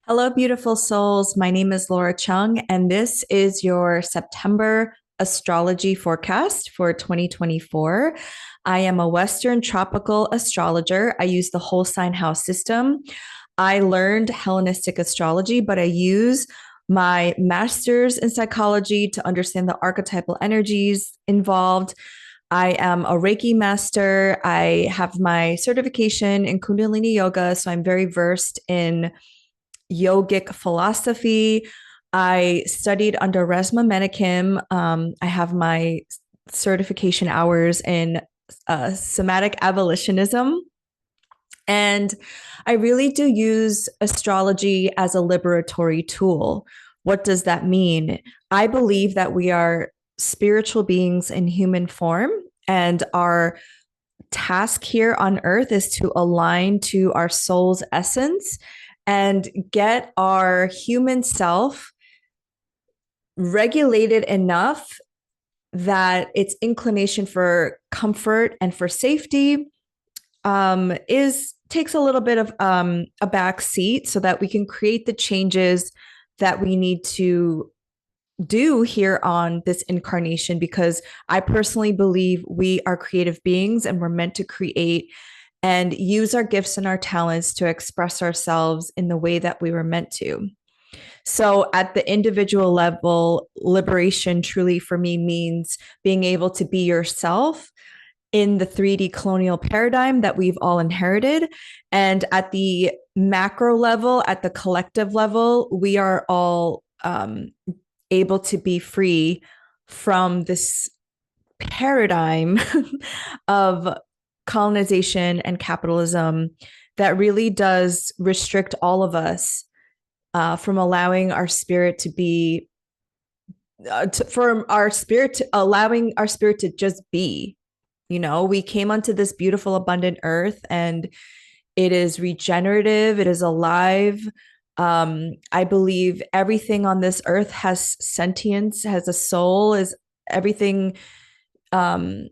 Hello, beautiful souls. My name is Laura Chung, and this is your September astrology forecast for 2024. I am a Western tropical astrologer. I use the whole sign house system. I learned Hellenistic astrology, but I use my master's in psychology to understand the archetypal energies involved. I am a Reiki master. I have my certification in Kundalini Yoga, so I'm very versed in yogic philosophy. I studied under Resma Menakem. I have my certification hours in somatic abolitionism. And I really do use astrology as a liberatory tool. What does that mean? I believe that we are spiritual beings in human form, and our task here on earth is to align to our soul's essence and get our human self regulated enough that its inclination for comfort and for safety is takes a little bit of a back seat so that we can create the changes that we need to do here on this incarnation, because I personally believe we are creative beings and we're meant to create and use our gifts and our talents to express ourselves in the way that we were meant to. So, at the individual level, liberation truly for me means being able to be yourself in the 3D colonial paradigm that we've all inherited. And at the macro level, at the collective level, we are all able to be free from this paradigm of colonization and capitalism that really does restrict all of us from allowing our spirit to be from our spirit to allowing our spirit to just be. We came onto this beautiful abundant earth, and it is regenerative, it is alive. I believe everything on this earth has sentience, has a soul, is everything um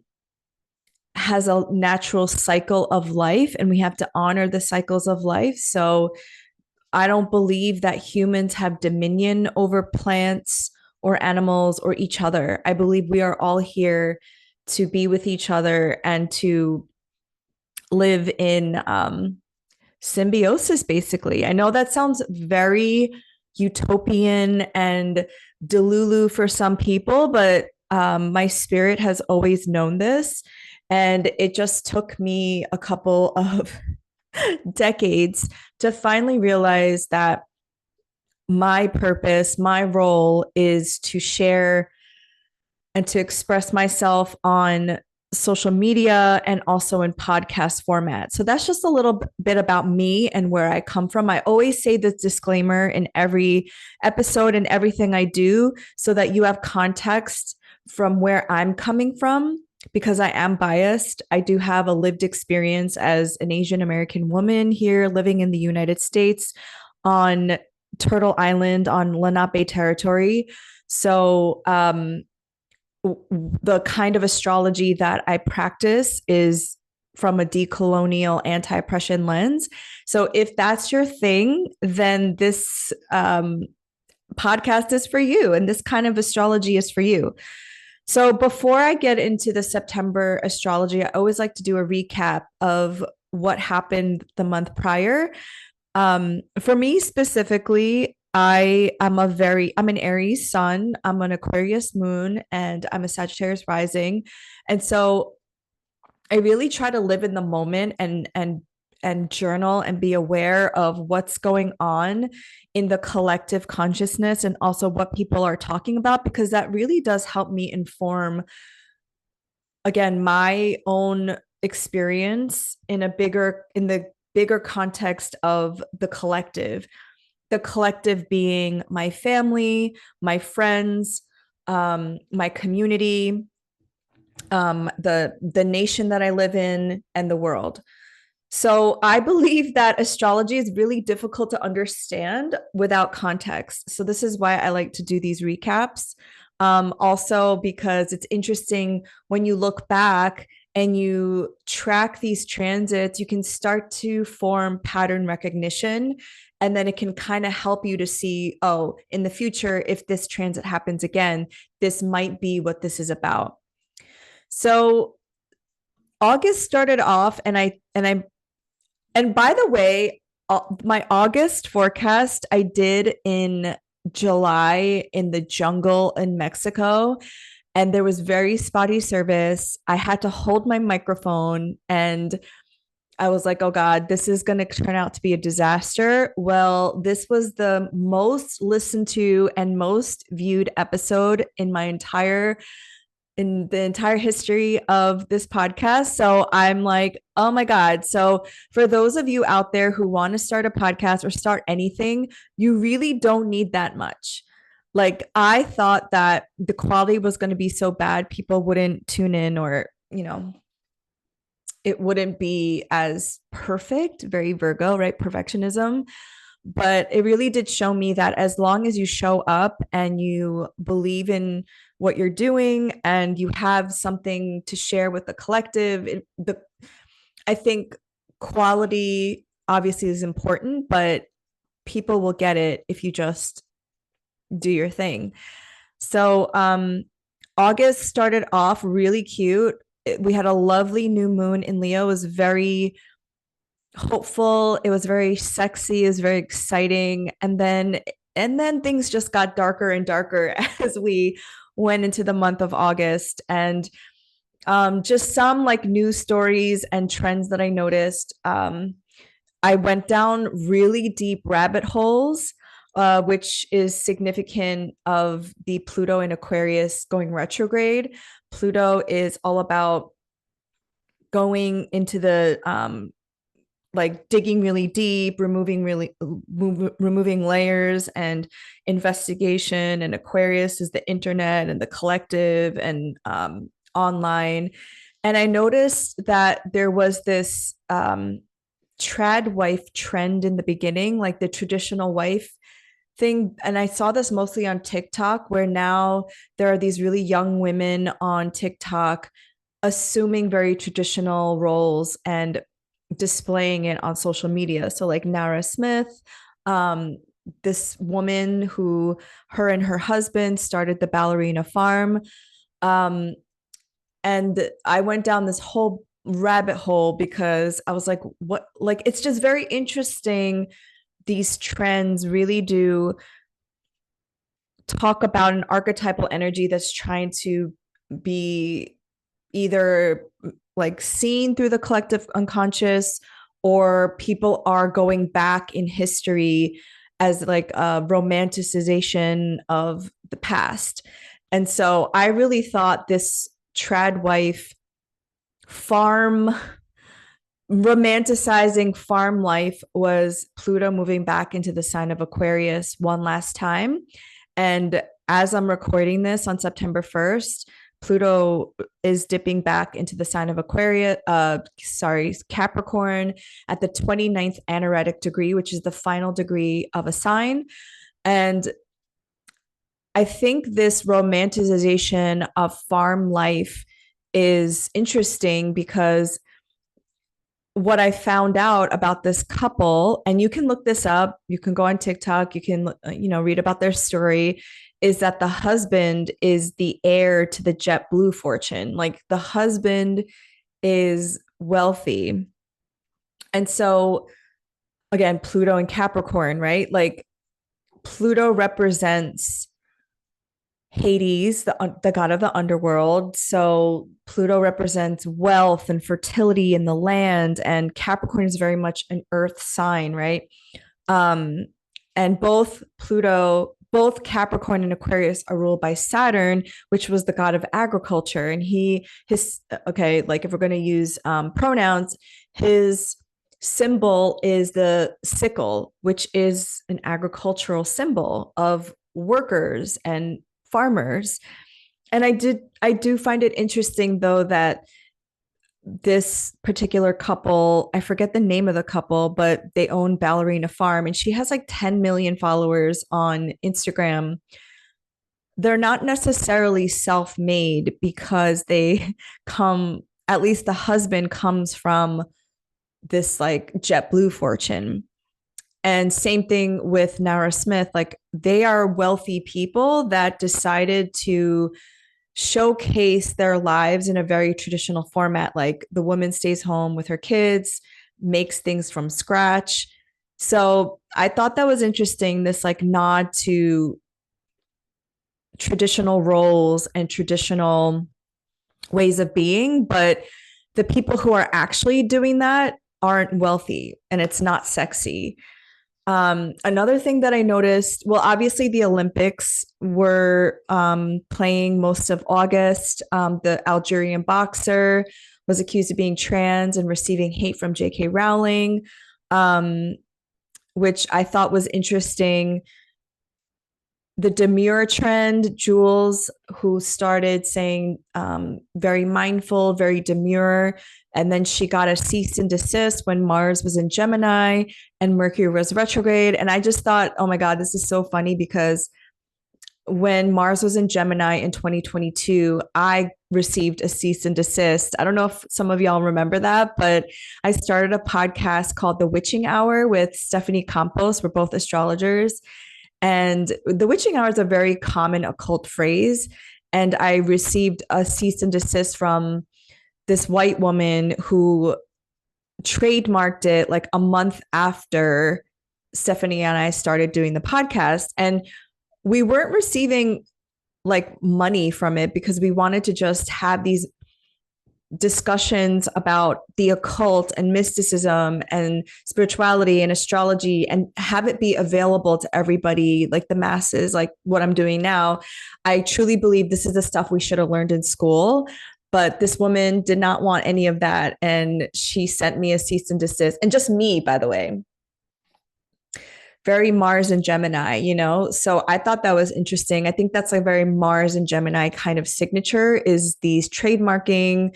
has a natural cycle of life, and we have to honor the cycles of life. So I don't believe that humans have dominion over plants or animals or each other. I believe we are all here to be with each other and to live in symbiosis, basically. I know that sounds very utopian and delulu for some people, but my spirit has always known this. And it just took me a couple of decades to finally realize that my purpose, my role is to share and to express myself on social media and also in podcast format. So that's just a little bit about me and where I come from. I always say this disclaimer in every episode and everything I do so that you have context from where I'm coming from, because I am biased. I do have a lived experience as an Asian American woman here living in the United States on Turtle Island on Lenape territory. So, the kind of astrology that I practice is from a decolonial anti-oppression lens. So if that's your thing, then this podcast is for you, and this kind of astrology is for you. So before I get into the September astrology, I always like to do a recap of what happened the month prior. For me specifically, I'm an Aries sun, I'm an Aquarius moon, and I'm a Sagittarius rising. And so I really try to live in the moment and journal and be aware of what's going on in the collective consciousness and also what people are talking about, because that really does help me inform, again, my own experience in the bigger context of the collective being my family, my friends, my community, the nation that I live in, and the world. So I believe that astrology is really difficult to understand without context. So this is why I like to do these recaps. Also, because it's interesting when you look back and you track these transits, you can start to form pattern recognition. And then it can kind of help you to see, oh, in the future, if this transit happens again, this might be what this is about. So August started off, and by the way, my August forecast I did in July in the jungle in Mexico, and there was very spotty service. I had to hold my microphone, and I was like, oh God, this is going to turn out to be a disaster. Well, this was the most listened to and most viewed episode in the entire history of this podcast. So I'm like, oh my God. So for those of you out there who want to start a podcast or start anything, you really don't need that much. Like, I thought that the quality was going to be so bad, people wouldn't tune in, or, it wouldn't be as perfect, very Virgo, right? Perfectionism. But it really did show me that as long as you show up and you believe in what you're doing and you have something to share with the collective, I think quality obviously is important, but people will get it if you just do your thing. So August started off really cute. We had a lovely new moon in Leo. It was very hopeful. It was very sexy. It was very exciting. And then things just got darker and darker as we went into the month of August. And just some like news stories and trends that I noticed. I went down really deep rabbit holes, which is significant of the Pluto in Aquarius going retrograde. Pluto is all about going into the like digging really deep, removing layers and investigation. And Aquarius is the internet and the collective and online. And I noticed that there was this trad wife trend in the beginning, like the traditional wife thing. And I saw this mostly on TikTok, where now there are these really young women on TikTok assuming very traditional roles and displaying it on social media. So like Nara Smith, this woman who her and her husband started the ballerina farm. And I went down this whole rabbit hole because I was like, what, like, it's just very interesting. These trends really do talk about an archetypal energy that's trying to be either like seen through the collective unconscious, or people are going back in history as like a romanticization of the past. And so I really thought this trad wife farm romanticizing farm life was Pluto moving back into the sign of Aquarius one last time. And as I'm recording this on September 1st, Pluto is dipping back into the sign of Aquarius, Capricorn at the 29th anaretic degree, which is the final degree of a sign. And I think this romanticization of farm life is interesting because what I found out about this couple, and you can look this up, you can go on TikTok, you can, read about their story, is that the husband is the heir to the JetBlue fortune. Like, the husband is wealthy. And so, again, Pluto and Capricorn, right? Like, Pluto represents Hades, the god of the underworld. So Pluto represents wealth and fertility in the land, and Capricorn is very much an earth sign, right? And both Capricorn and Aquarius are ruled by Saturn, which was the god of agriculture. And like, if we're going to use pronouns, his symbol is the sickle, which is an agricultural symbol of workers and farmers. And I do find it interesting, though, that this particular couple, I forget the name of the couple, but they own Ballerina Farm, and she has like 10 million followers on Instagram. They're not necessarily self-made because they come at least the husband comes from this like JetBlue fortune. And same thing with Nara Smith. Like they are wealthy people that decided to showcase their lives in a very traditional format. Like the woman stays home with her kids, makes things from scratch. So I thought that was interesting, this like nod to traditional roles and traditional ways of being. But the people who are actually doing that aren't wealthy and it's not sexy. Another thing that I noticed, well, obviously the Olympics were playing most of August. The Algerian boxer was accused of being trans and receiving hate from J.K. Rowling, um, which I thought was interesting. The demure trend, Jules, who started saying very mindful, very demure. And then she got a cease and desist when Mars was in Gemini and Mercury was retrograde. And I just thought, oh my God, this is so funny because when Mars was in Gemini in 2022, I received a cease and desist. I don't know if some of y'all remember that, but I started a podcast called The Witching Hour with Stephanie Campos. We're both astrologers. And the witching hour is a very common occult phrase. And I received a cease and desist from this white woman who trademarked it like a month after Stephanie and I started doing the podcast. And we weren't receiving like money from it because we wanted to just have these discussions about the occult and mysticism and spirituality and astrology and have it be available to everybody, like the masses, like what I'm doing now. I truly believe this is the stuff we should have learned in school. But this woman did not want any of that. And she sent me a cease and desist. And just me, by the way, very Mars and Gemini, you know? So I thought that was interesting. I think that's like very Mars and Gemini kind of signature is these trademarking,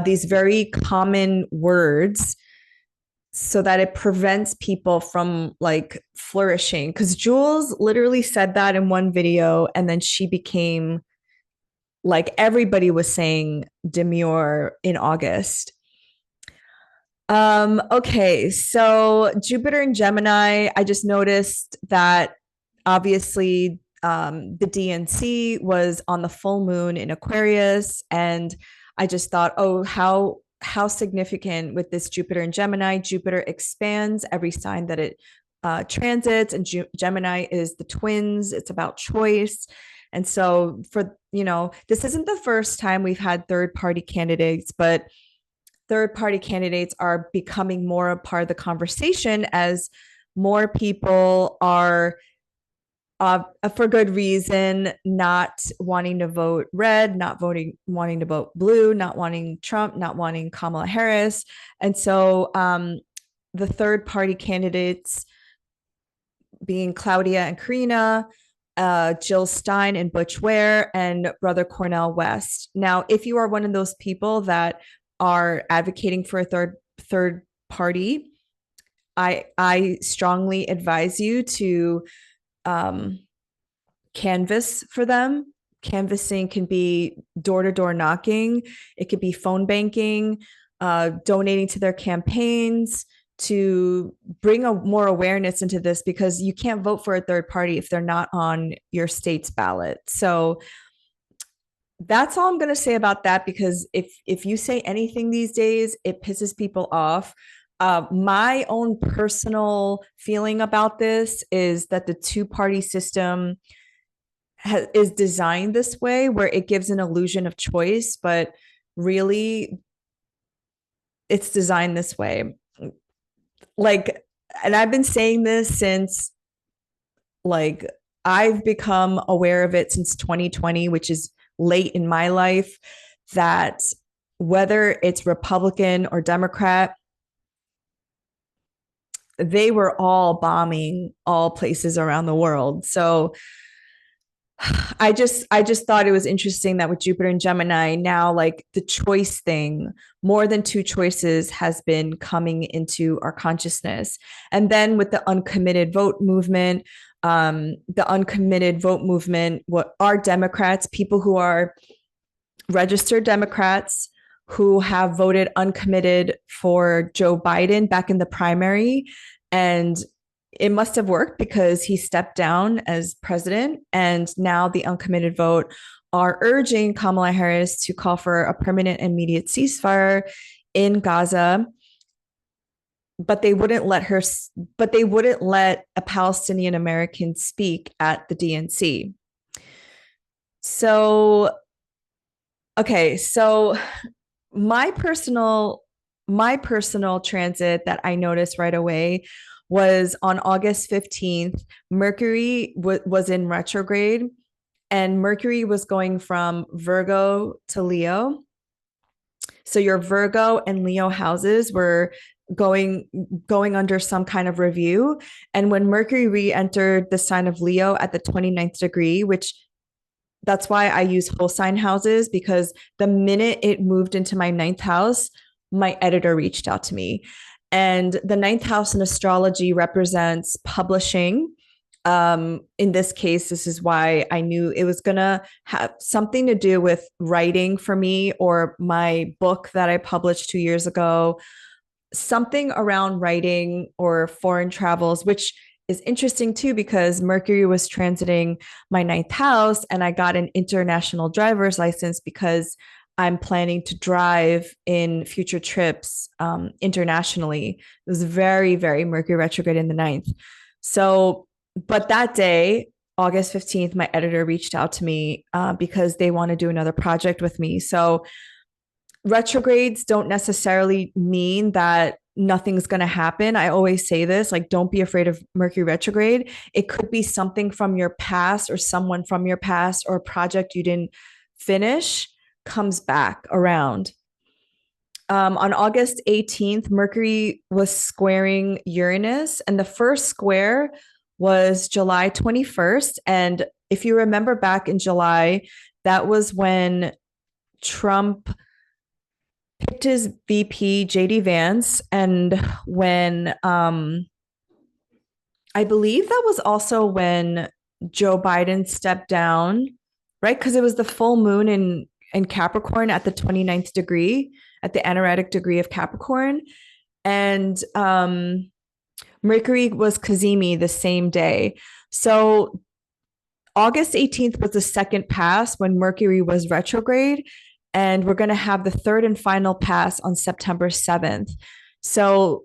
these very common words so that it prevents people from like flourishing. Because Jules literally said that in one video, and then she became like everybody was saying demure in August. Okay, so Jupiter and Gemini, I just noticed that obviously the DNC was on the full moon in Aquarius, and I just thought, oh, how significant with this Jupiter and Gemini. Jupiter expands every sign that it transits, and Gemini is the twins. It's about choice. And so for, you know, this isn't the first time we've had third party candidates, but third party candidates are becoming more a part of the conversation as more people are for good reason, not wanting to vote red, not wanting to vote blue, not wanting Trump, not wanting Kamala Harris. And so the third party candidates being Claudia and Karina, Jill Stein and Butch Ware, and Brother Cornel West. Now, if you are one of those people that are advocating for a third party, I strongly advise you to canvas for them. Canvassing can be door-to-door knocking. It could be phone banking, donating to their campaigns to bring more awareness into this, because you can't vote for a third party if they're not on your state's ballot. So that's all I'm going to say about that, because if you say anything these days, it pisses people off. My own personal feeling about this is that the two-party system is designed this way, where it gives an illusion of choice, but really it's designed this way. Like, and I've been saying this since, like, I've become aware of it since 2020, which is late in my life, that whether it's Republican or Democrat, they were all bombing all places around the world. So I just thought it was interesting that with Jupiter and Gemini now, like the choice thing, more than two choices has been coming into our consciousness. And then with the uncommitted vote movement, what are Democrats, people who are registered Democrats who have voted uncommitted for Joe Biden back in the primary. And it must have worked because he stepped down as president. And now the uncommitted vote are urging Kamala Harris to call for a permanent immediate ceasefire in Gaza. But they wouldn't let her, but they wouldn't let a Palestinian American speak at the DNC. So, okay, so my personal my personal transit that I noticed right away was on August 15th. Mercury was in retrograde, and Mercury was going from Virgo to Leo. So your Virgo and Leo houses were going going under some kind of review. And when Mercury re-entered the sign of Leo at the 29th degree, which that's why I use whole sign houses, because the minute it moved into my ninth house, my editor reached out to me. And the ninth house in astrology represents publishing. In this case, this is why I knew it was going to have something to do with writing for me, or my book that I published 2 years ago, something around writing or foreign travels, which is interesting too, because Mercury was transiting my ninth house, and I got an international driver's license because I'm planning to drive in future trips internationally. It was very, very Mercury retrograde in the ninth. So, but that day, August 15th, my editor reached out to me because they want to do another project with me. So retrogrades don't necessarily mean that nothing's going to happen. I always say this, like, don't be afraid of Mercury retrograde. It could be something from your past, or someone from your past, or a project you didn't finish comes back around. On August 18th, Mercury was squaring Uranus, and the first square was July 21st. And if you remember back in July, that was when Trump picked his VP, JD Vance, and when I believe that was also when Joe Biden stepped down, right? Because it was the full moon in Capricorn at the 29th degree, at the anaretic degree of Capricorn. And Mercury was Cazimi the same day. So August 18th was the second pass when Mercury was retrograde. And we're going to have the third and final pass on September 7th. So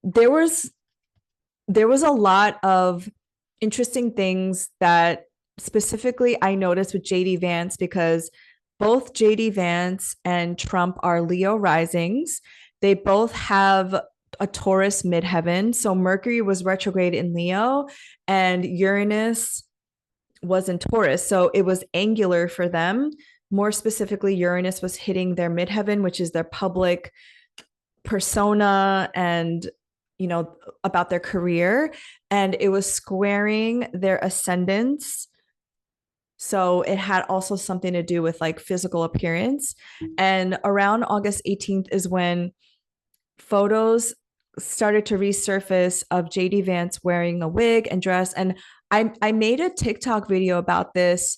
there was a lot of interesting things that specifically I noticed with JD Vance, because both JD Vance and Trump are Leo risings. They both have a Taurus midheaven. So Mercury was retrograde in Leo, and Uranus was in Taurus. So it was angular for them. More specifically, Uranus was hitting their midheaven, which is their public persona and, about their career. And it was squaring their ascendants. So it had also something to do with like physical appearance. And around August 18th is when photos started to resurface of JD Vance wearing a wig and dress. And I made a TikTok video about this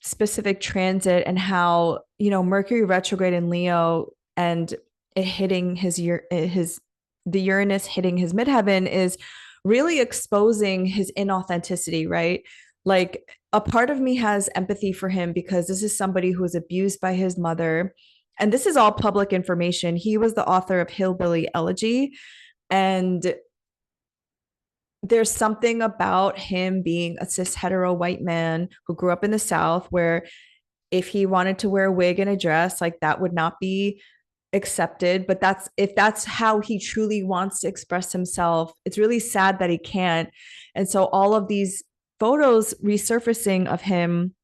specific transit, and how, Mercury retrograde in Leo and it hitting the Uranus hitting his midheaven is really exposing his inauthenticity, right? Like, a part of me has empathy for him, because this is somebody who was abused by his mother. And this is all public information. He was the author of Hillbilly Elegy. And there's something about him being a cis hetero white man who grew up in the South, where if he wanted to wear a wig and a dress, like, that would not be accepted. But if that's how he truly wants to express himself, it's really sad that he can't. And so all of these photos resurfacing of him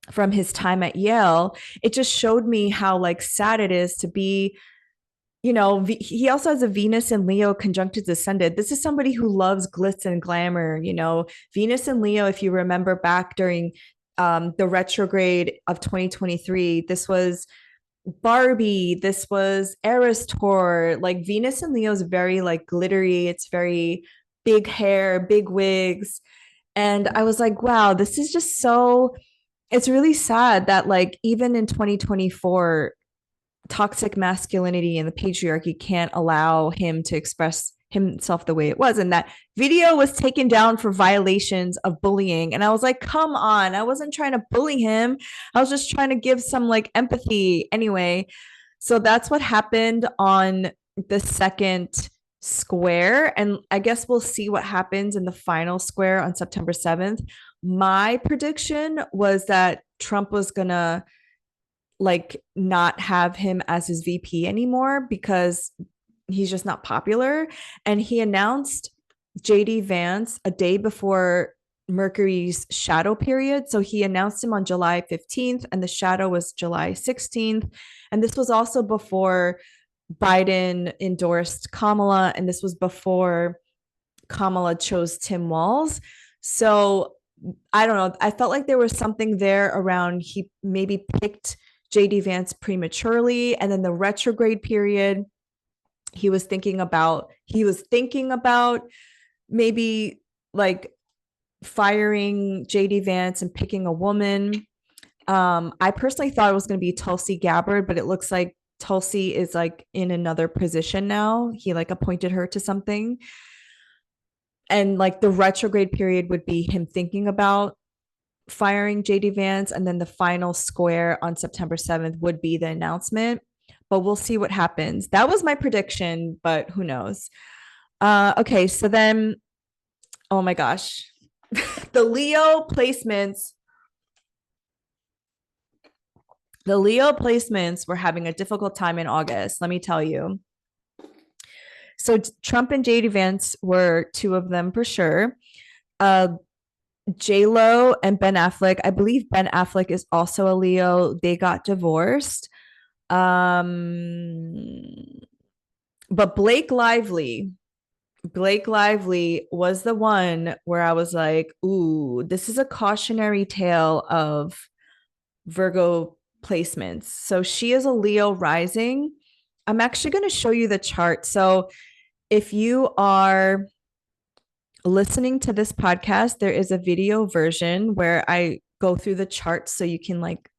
from his time at Yale, it just showed me how like sad it is to be, he also has a Venus and Leo conjunct his ascendant. This is somebody who loves glitz and glamour. Venus and Leo, if you remember back during the retrograde of 2023, this was Barbie, this was Eras Tour. Like, Venus and Leo is very like glittery. It's very big hair, big wigs. And I was like, wow, this is just so it's really sad that like even in 2024 toxic masculinity and the patriarchy can't allow him to express himself the way it was. And that video was taken down for violations of bullying. And I was like, come on, I wasn't trying to bully him. I was just trying to give some like empathy. Anyway, so that's what happened on the second square. And I guess we'll see what happens in the final square on September 7th. My prediction was that Trump was going to like not have him as his VP anymore because he's just not popular. And he announced JD Vance a day before Mercury's shadow period. So he announced him on July 15th and the shadow was July 16th. And this was also before Biden endorsed Kamala, and this was before Kamala chose Tim Walz. So I don't know. I felt like there was something there around he maybe picked JD Vance prematurely, and then the retrograde period he was thinking about maybe like firing JD Vance and picking a woman. I personally thought it was going to be Tulsi Gabbard, but it looks like Tulsi is like in another position now. He like appointed her to something. And like the retrograde period would be him thinking about firing JD Vance, and then the final square on September 7th would be the announcement. But we'll see what happens. That was my prediction, but who knows? Okay, so then, oh my gosh, the Leo placements. The Leo placements were having a difficult time in August, let me tell you. So Trump and JD Vance were two of them for sure. J Lo and Ben Affleck. I believe Ben Affleck is also a Leo. They got divorced. But Blake Lively was the one where I was like, ooh, this is a cautionary tale of Virgo placements. So she is a Leo rising. I'm actually going to show you the chart. So if you are listening to this podcast, there is a video version where I go through the charts so you can like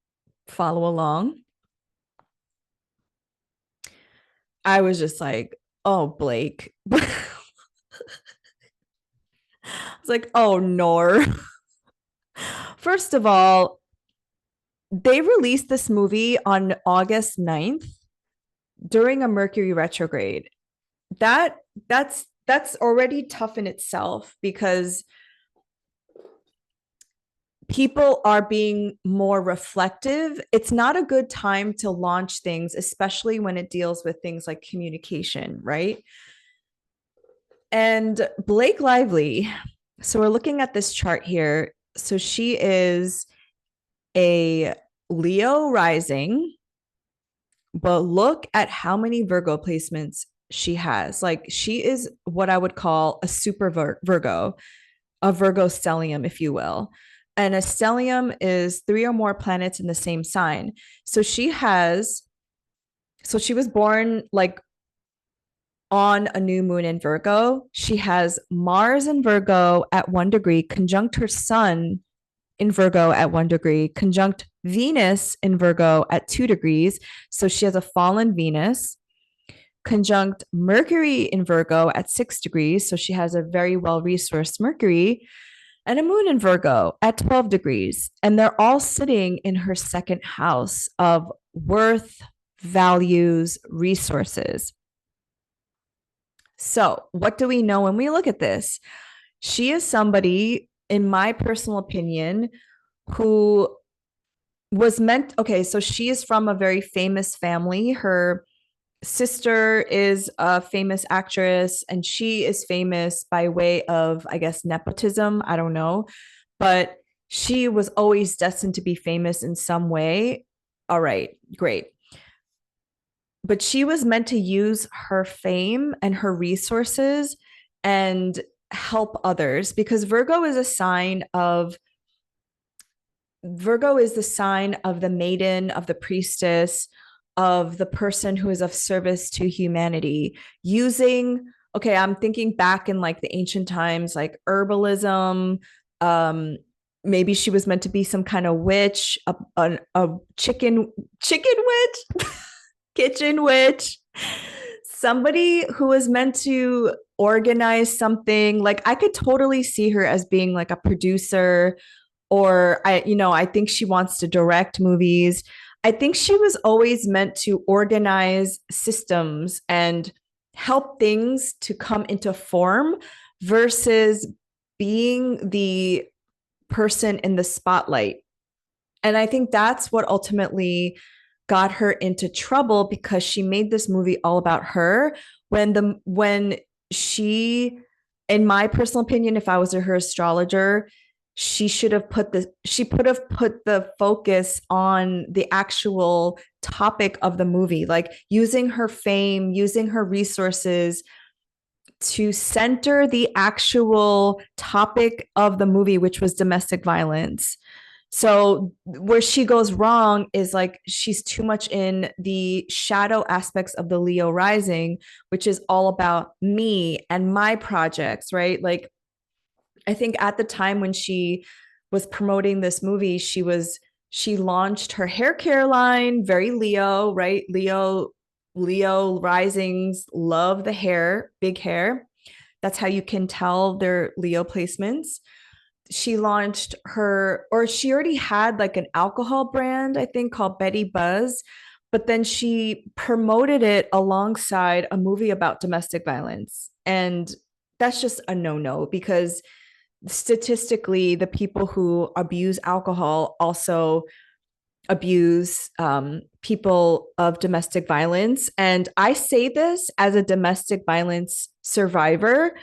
follow along. I was just like, oh, Blake. I was like, oh, Nor. First of all, they released this movie on August 9th during a Mercury retrograde. That's already tough in itself because people are being more reflective. It's not a good time to launch things, especially when it deals with things like communication, right? And Blake Lively, so we're looking at this chart here. So she is a Leo rising, but look at how many Virgo placements she has. Like she is what I would call a super Virgo, a Virgo stellium, if you will. And a stellium is three or more planets in the same sign. So she was born like on a new moon in Virgo. She has Mars in Virgo at 1 degree, conjunct her sun in Virgo at 1 degree, conjunct Venus in Virgo at 2 degrees. So she has a fallen Venus, conjunct Mercury in Virgo at 6 degrees. So she has a very well resourced Mercury, and a moon in Virgo at 12 degrees. And they're all sitting in her second house of worth, values, resources. So, what do we know when we look at this? She is somebody, in my personal opinion, who was meant, okay, so she is from a very famous family. Her sister is a famous actress, and she is famous by way of, I guess, nepotism. I don't know. But she was always destined to be famous in some way. All right, great. But she was meant to use her fame and her resources and help others, because Virgo is the sign of the maiden, of the priestess, of the person who is of service to humanity, using, okay, I'm thinking back in like the ancient times, like herbalism, maybe she was meant to be some kind of witch, a chicken witch, kitchen witch, somebody who was meant to organize something. Like I could totally see her as being like a producer, or I think she wants to direct movies. I think she was always meant to organize systems and help things to come into form versus being the person in the spotlight. And I think that's what ultimately got her into trouble, because she made this movie all about her when she, in my personal opinion, if I was her astrologer, she could have put the focus on the actual topic of the movie, like using her fame, using her resources to center the actual topic of the movie, which was domestic violence. So where she goes wrong is like she's too much in the shadow aspects of the Leo rising, which is all about me and my projects, right? Like I think at the time when she was promoting this movie, she launched her hair care line, very Leo, right? Leo risings love the hair, big hair. That's how you can tell their Leo placements. She launched her, or she already had like an alcohol brand, I think, called Betty Buzz. But then she promoted it alongside a movie about domestic violence. And that's just a no no, because statistically, the people who abuse alcohol also abuse people of domestic violence. And I say this as a domestic violence survivor,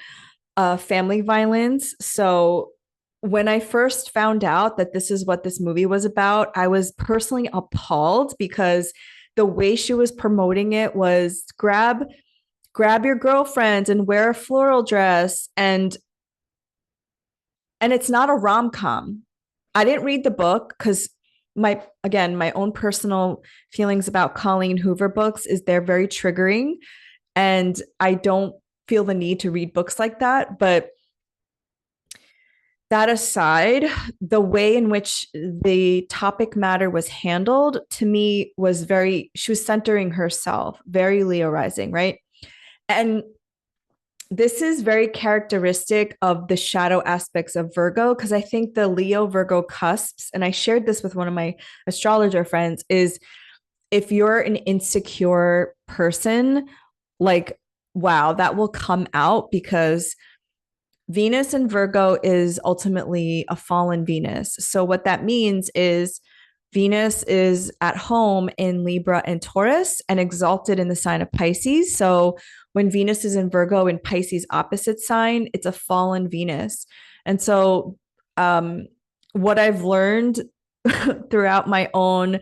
family violence. So when I first found out that this is what this movie was about, I was personally appalled, because the way she was promoting it was grab your girlfriends and wear a floral dress, and it's not a rom-com. I didn't read the book because my own personal feelings about Colleen Hoover books is they're very triggering, and I don't feel the need to read books like that. But that aside, the way in which the topic matter was handled to me was she was centering herself, very Leo rising, right? And this is very characteristic of the shadow aspects of Virgo, because I think the Leo Virgo cusps, and I shared this with one of my astrologer friends, is if you're an insecure person, like, wow, that will come out, because Venus in Virgo is ultimately a fallen Venus. So, what that means is Venus is at home in Libra and Taurus and exalted in the sign of Pisces. So, when Venus is in Virgo in Pisces opposite sign, it's a fallen Venus. And so, what I've learned throughout my own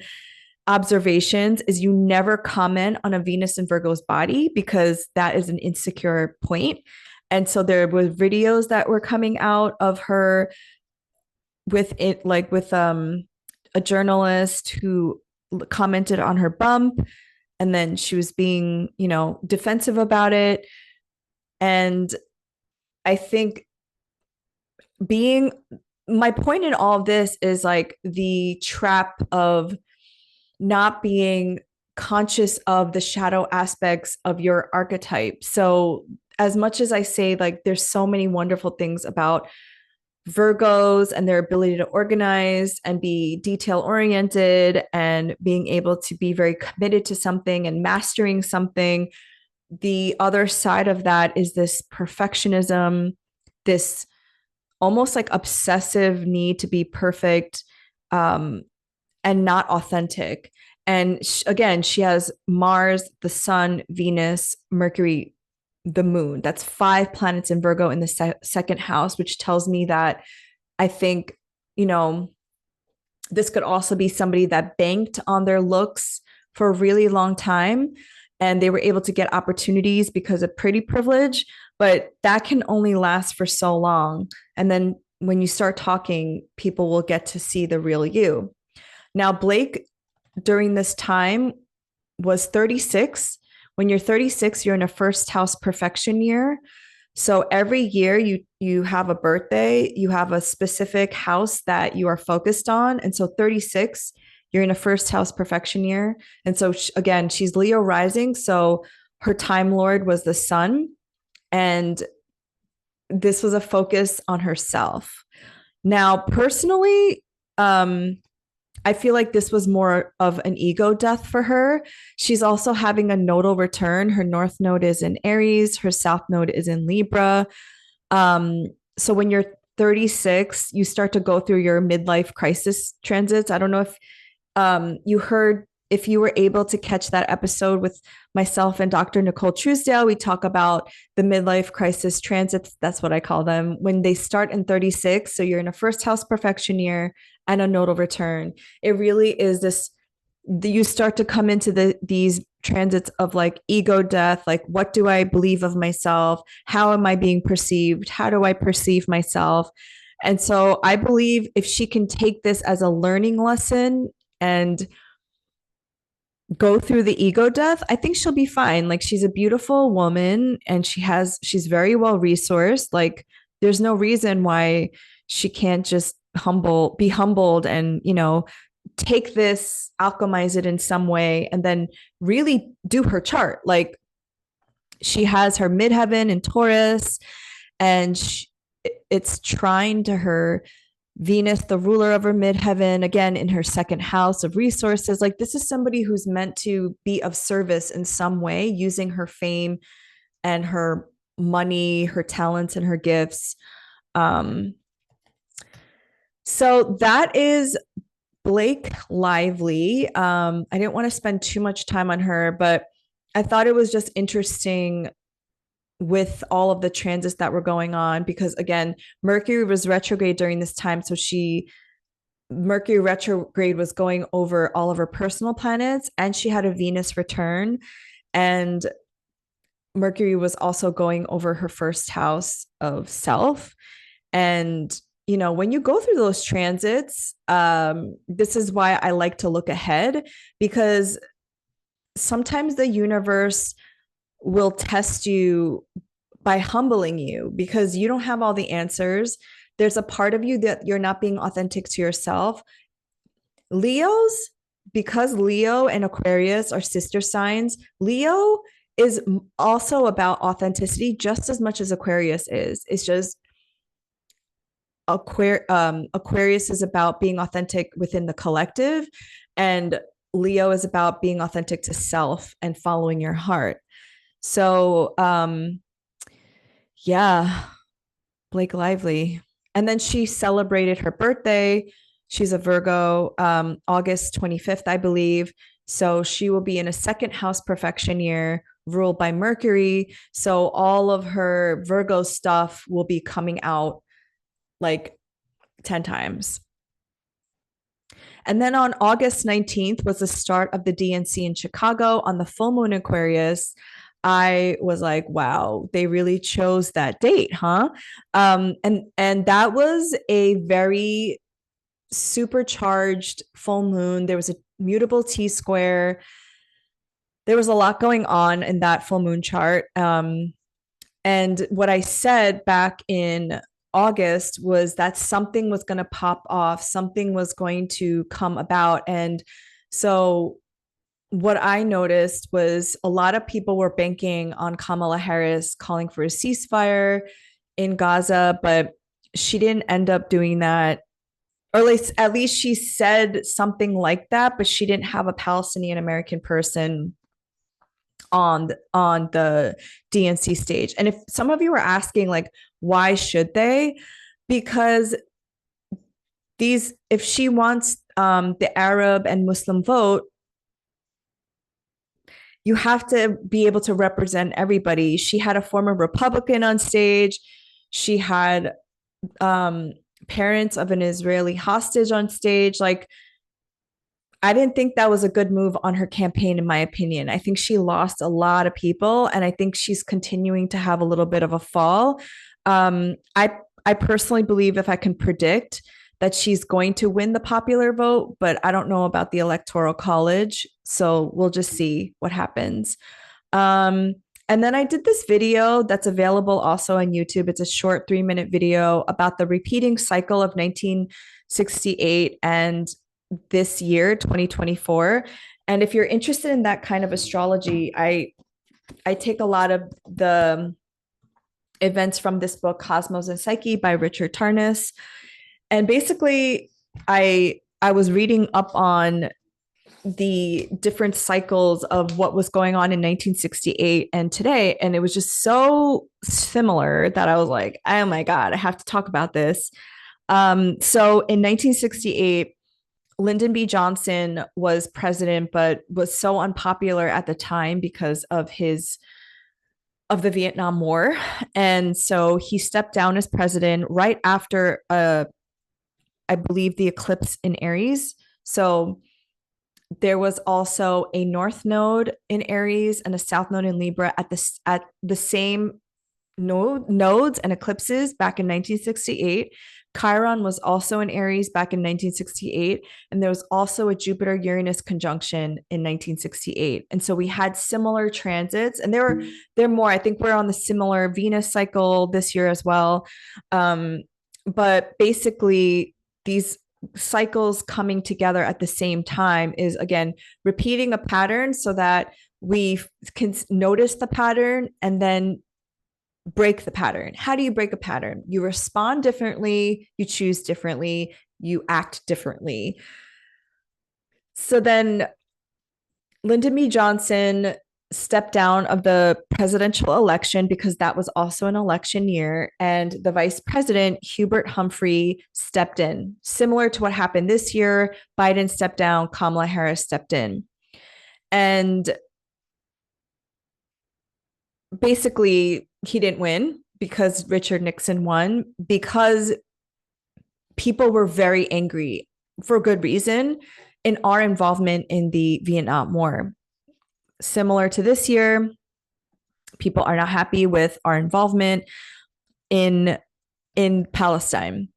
observations is you never comment on a Venus in Virgo's body, because that is an insecure point. And so there were videos that were coming out of her with it, like with a journalist who commented on her bump, and then she was being, defensive about it. And I think being my point in all of this is like the trap of not being conscious of the shadow aspects of your archetype. So as much as I say, like, there's so many wonderful things about Virgos and their ability to organize and be detail oriented and being able to be very committed to something and mastering something, the other side of that is this perfectionism, this almost like obsessive need to be perfect, and not authentic. And again, she has Mars, the Sun, Venus, Mercury, the Moon. That's 5 planets in Virgo in the second house, which tells me that I think, this could also be somebody that banked on their looks for a really long time, and they were able to get opportunities because of pretty privilege, but that can only last for so long. And then when you start talking, people will get to see the real you. Now, Blake, during this time, was 36. When you're 36, you're in a first house perfection year. So every year you have a birthday, you have a specific house that you are focused on. And so 36, you're in a first house perfection year. And so again, she's Leo rising, so her time lord was the sun, and this was a focus on herself. Now, personally, I feel like this was more of an ego death for her. She's also having a nodal return. Her north node is in Aries, her south node is in Libra. So when you're 36, you start to go through your midlife crisis transits. I don't know if you heard, if you were able to catch that episode with myself and Dr. Nicole Truesdale. We talk about the midlife crisis transits. That's what I call them. When they start in 36, so you're in a first house perfection year and a nodal return. It really is this, you start to come into these transits of like ego death, like what do I believe of myself? How am I being perceived? How do I perceive myself? And so I believe if she can take this as a learning lesson and go through the ego death, I think she'll be fine. Like she's a beautiful woman and she's very well resourced. Like there's no reason why she can't just be humbled and, take this, alchemize it in some way, and then really do her chart. Like she has her midheaven in Taurus, and it's trine to her Venus, the ruler of her midheaven, again in her second house of resources. Like this is somebody who's meant to be of service in some way, using her fame and her money, her talents, and her gifts. So that is Blake Lively. I didn't want to spend too much time on her, but I thought it was just interesting with all of the transits that were going on, because again, Mercury was retrograde during this time. So Mercury retrograde was going over all of her personal planets, and she had a Venus return, and Mercury was also going over her first house of self. And when you go through those transits, this is why I like to look ahead, because sometimes the universe will test you by humbling you because you don't have all the answers. There's a part of you that you're not being authentic to yourself. Leos, because Leo and Aquarius are sister signs, Leo is also about authenticity just as much as Aquarius is. It's just Aquarius is about being authentic within the collective, and Leo is about being authentic to self and following your heart. So, yeah, Blake Lively. And then she celebrated her birthday. She's a Virgo, August 25th, I believe. So she will be in a second house perfection year ruled by Mercury. So all of her Virgo stuff will be coming out like 10 times. And then on August 19th was the start of the DNC in Chicago on the full moon Aquarius. I was like, wow, they really chose that date, huh? And that was a very supercharged full moon. There was a mutable T-square. There was a lot going on in that full moon chart. And what I said back in August was that something was going to pop off, something was going to come about. And so what I noticed was a lot of people were banking on Kamala Harris calling for a ceasefire in Gaza, but she didn't end up doing that. Or at least she said something like that, but she didn't have a Palestinian American person on the DNC stage. And if some of you are asking, like, why should they? Because if she wants the Arab and Muslim vote, you have to be able to represent everybody. She had a former Republican on stage. She had parents of an Israeli hostage on stage. Like, I didn't think that was a good move on her campaign, in my opinion. I think she lost a lot of people, and I think she's continuing to have a little bit of a fall. I personally believe, if I can predict, that she's going to win the popular vote, but I don't know about the electoral college. So we'll just see what happens. And then I did this video that's available also on YouTube. It's a short 3-minute video about the repeating cycle of 1968 and this year, 2024. And if you're interested in that kind of astrology, I take a lot of the events from this book, Cosmos and Psyche by Richard Tarnas. And basically, I was reading up on the different cycles of what was going on in 1968 and today, and it was just so similar that I was like, oh my god, I have to talk about this. So in 1968, Lyndon B. Johnson was president, but was so unpopular at the time because of the Vietnam War. And so he stepped down as president right after I believe the eclipse in Aries. So there was also a north node in Aries and a south node in Libra at the same nodes and eclipses back in 1968. Chiron was also in Aries back in 1968, and there was also a Jupiter Uranus conjunction in 1968. And so we had similar transits, and they're more. I think we're on the similar Venus cycle this year as well. But basically, these cycles coming together at the same time is again repeating a pattern so that we can notice the pattern and then break the pattern. How do you break a pattern? You respond differently, you choose differently, you act differently. So then Lyndon B. Johnson stepped down of the presidential election because that was also an election year. And the vice president, Hubert Humphrey, stepped in. Similar to what happened this year, Biden stepped down, Kamala Harris stepped in. And basically, he didn't win because Richard Nixon won, because people were very angry for good reason in our involvement in the Vietnam War. Similar to this year, people are not happy with our involvement in Palestine,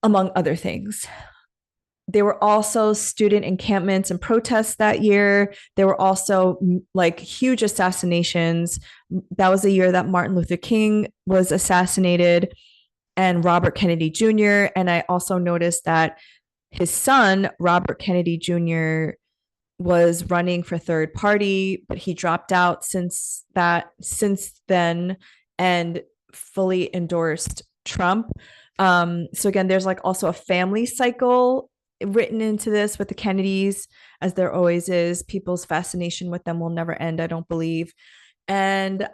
among other things. There were also student encampments and protests that year. There were also like huge assassinations. That was the year that Martin Luther King was assassinated and Robert Kennedy Jr. And I also noticed that his son, Robert Kennedy Jr., was running for third party, but he dropped out since then and fully endorsed Trump. So again, there's like also a family cycle written into this with the Kennedys, as there always is. People's fascination with them will never end, I don't believe. And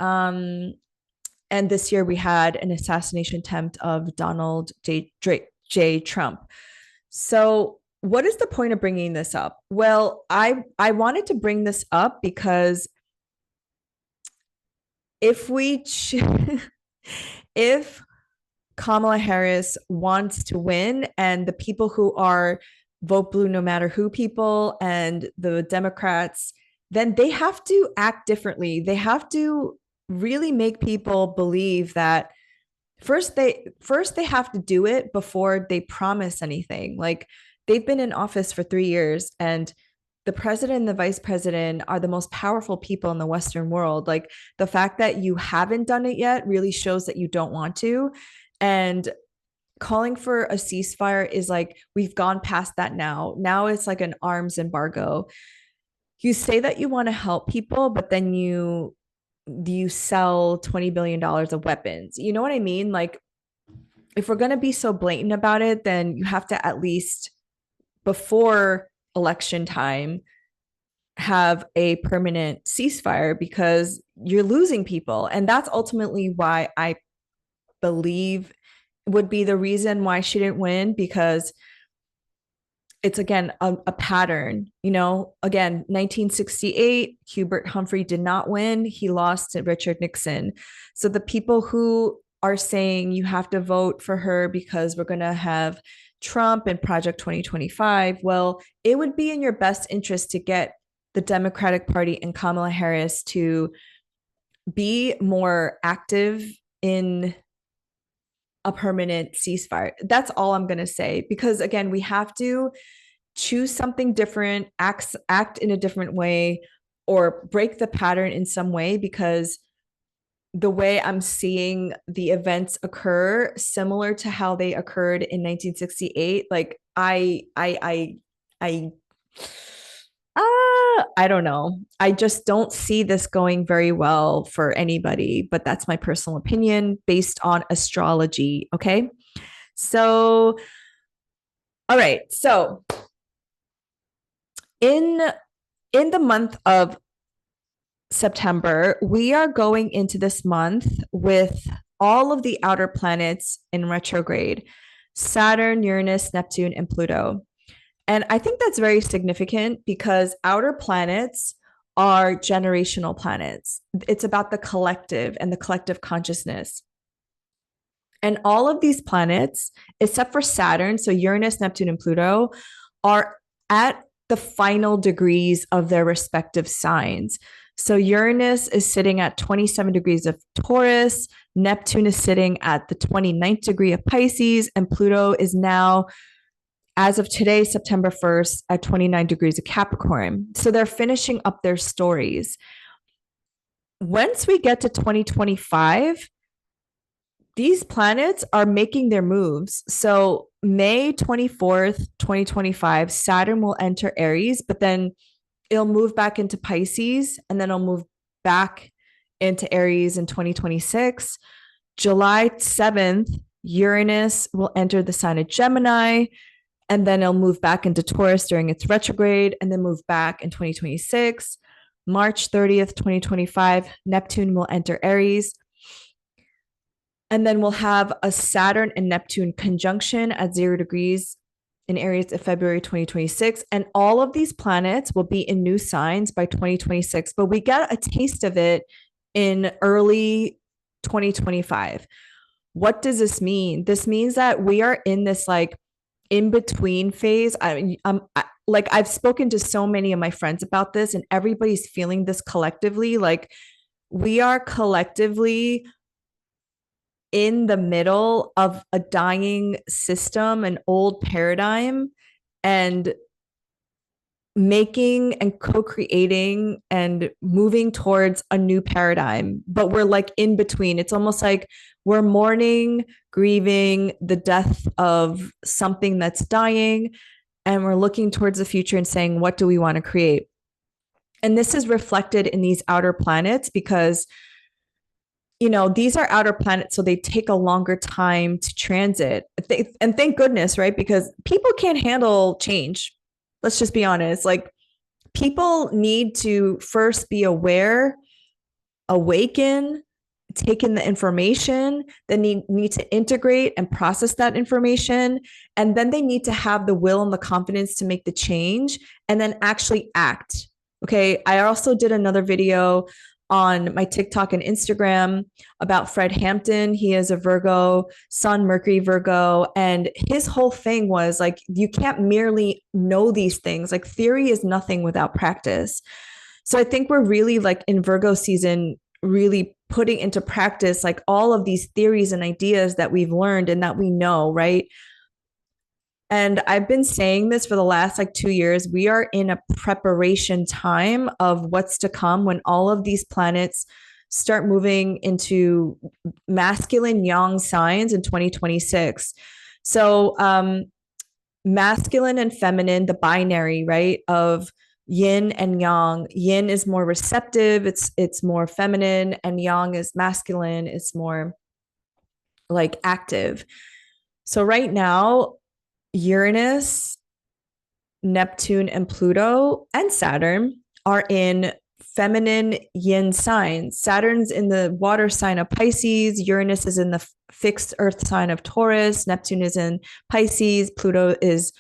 this year we had an assassination attempt of Donald J. Trump. So what is the point of bringing this up? Well, I wanted to bring this up because if if Kamala Harris wants to win, and the people who are vote blue no matter who people and the Democrats, then they have to act differently. They have to really make people believe that first they have to do it before they promise anything. Like, they've been in office for 3 years, and the president and the vice president are the most powerful people in the Western world. Like, the fact that you haven't done it yet really shows that you don't want to. And calling for a ceasefire is like, we've gone past that now. Now it's like an arms embargo. You say that you want to help people, but then you sell $20 billion of weapons. You know what I mean? Like, if we're going to be so blatant about it, then you have to at least, before election time, have a permanent ceasefire, because you're losing people. And that's ultimately why I believe would be the reason why she didn't win, because it's again a pattern. Again, 1968, Hubert Humphrey did not win. He lost to Richard Nixon. So the people who are saying you have to vote for her because we're going to have Trump and Project 2025, well, it would be in your best interest to get the Democratic Party and Kamala Harris to be more active in a permanent ceasefire. That's all I'm going to say, because again, we have to choose something different, act in a different way. or break the pattern in some way, because the way I'm seeing the events occur, similar to how they occurred in 1968, like I I don't know. I just don't see this going very well for anybody, but that's my personal opinion based on astrology. Okay. So, all right. So, in the month of September, we are going into this month with all of the outer planets in retrograde: Saturn, Uranus, Neptune, and Pluto. And I think that's very significant because outer planets are generational planets. It's about the collective and the collective consciousness. And all of these planets, except for Saturn, so Uranus, Neptune, and Pluto, are at the final degrees of their respective signs. So Uranus is sitting at 27 degrees of Taurus, Neptune is sitting at the 29th degree of Pisces, and Pluto is now, as of today, September 1st, at 29 degrees of Capricorn. So they're finishing up their stories. Once we get to 2025, these planets are making their moves. So May 24th, 2025, Saturn will enter Aries, but then it'll move back into Pisces, and then it'll move back into Aries in 2026. July 7th, Uranus will enter the sign of Gemini, and then it'll move back into Taurus during its retrograde, and then move back in 2026. March 30th, 2025, Neptune will enter Aries. And then we'll have a Saturn and Neptune conjunction at 0 degrees in Aries of February 2026. And all of these planets will be in new signs by 2026, but we get a taste of it in early 2025. What does this mean? This means that we are in this like in between phase. I've spoken to so many of my friends about this, and everybody's feeling this collectively. Like, we are collectively in the middle of a dying system, an old paradigm, and making and co-creating and moving towards a new paradigm. But we're like in between. It's almost like we're mourning, grieving the death of something that's dying, and we're looking towards the future and saying, what do we want to create? And this is reflected in these outer planets because, you know, these are outer planets, so they take a longer time to transit. And thank goodness, right? Because people can't handle change. Let's just be honest. Like, people need to first be aware, awaken, take in the information, then need to integrate and process that information. And then they need to have the will and the confidence to make the change and then actually act. Okay. I also did another video on my TikTok and Instagram about Fred Hampton. He is a Virgo, Sun, Mercury, Virgo. And his whole thing was like, you can't merely know these things. Like, theory is nothing without practice. So I think we're really like in Virgo season, really putting into practice like all of these theories and ideas that we've learned and that we know, right? And I've been saying this for the last like 2 years. We are in a preparation time of what's to come when all of these planets start moving into masculine yang signs in 2026. So masculine and feminine, the binary, right, of yin and yang. Yin is more receptive, it's more feminine, and yang is masculine, it's more like active. So right now, Uranus, Neptune, and Pluto and Saturn are in feminine yin signs. Saturn's in the water sign of Pisces, Uranus is in the fixed earth sign of Taurus, Neptune is in Pisces, Pluto is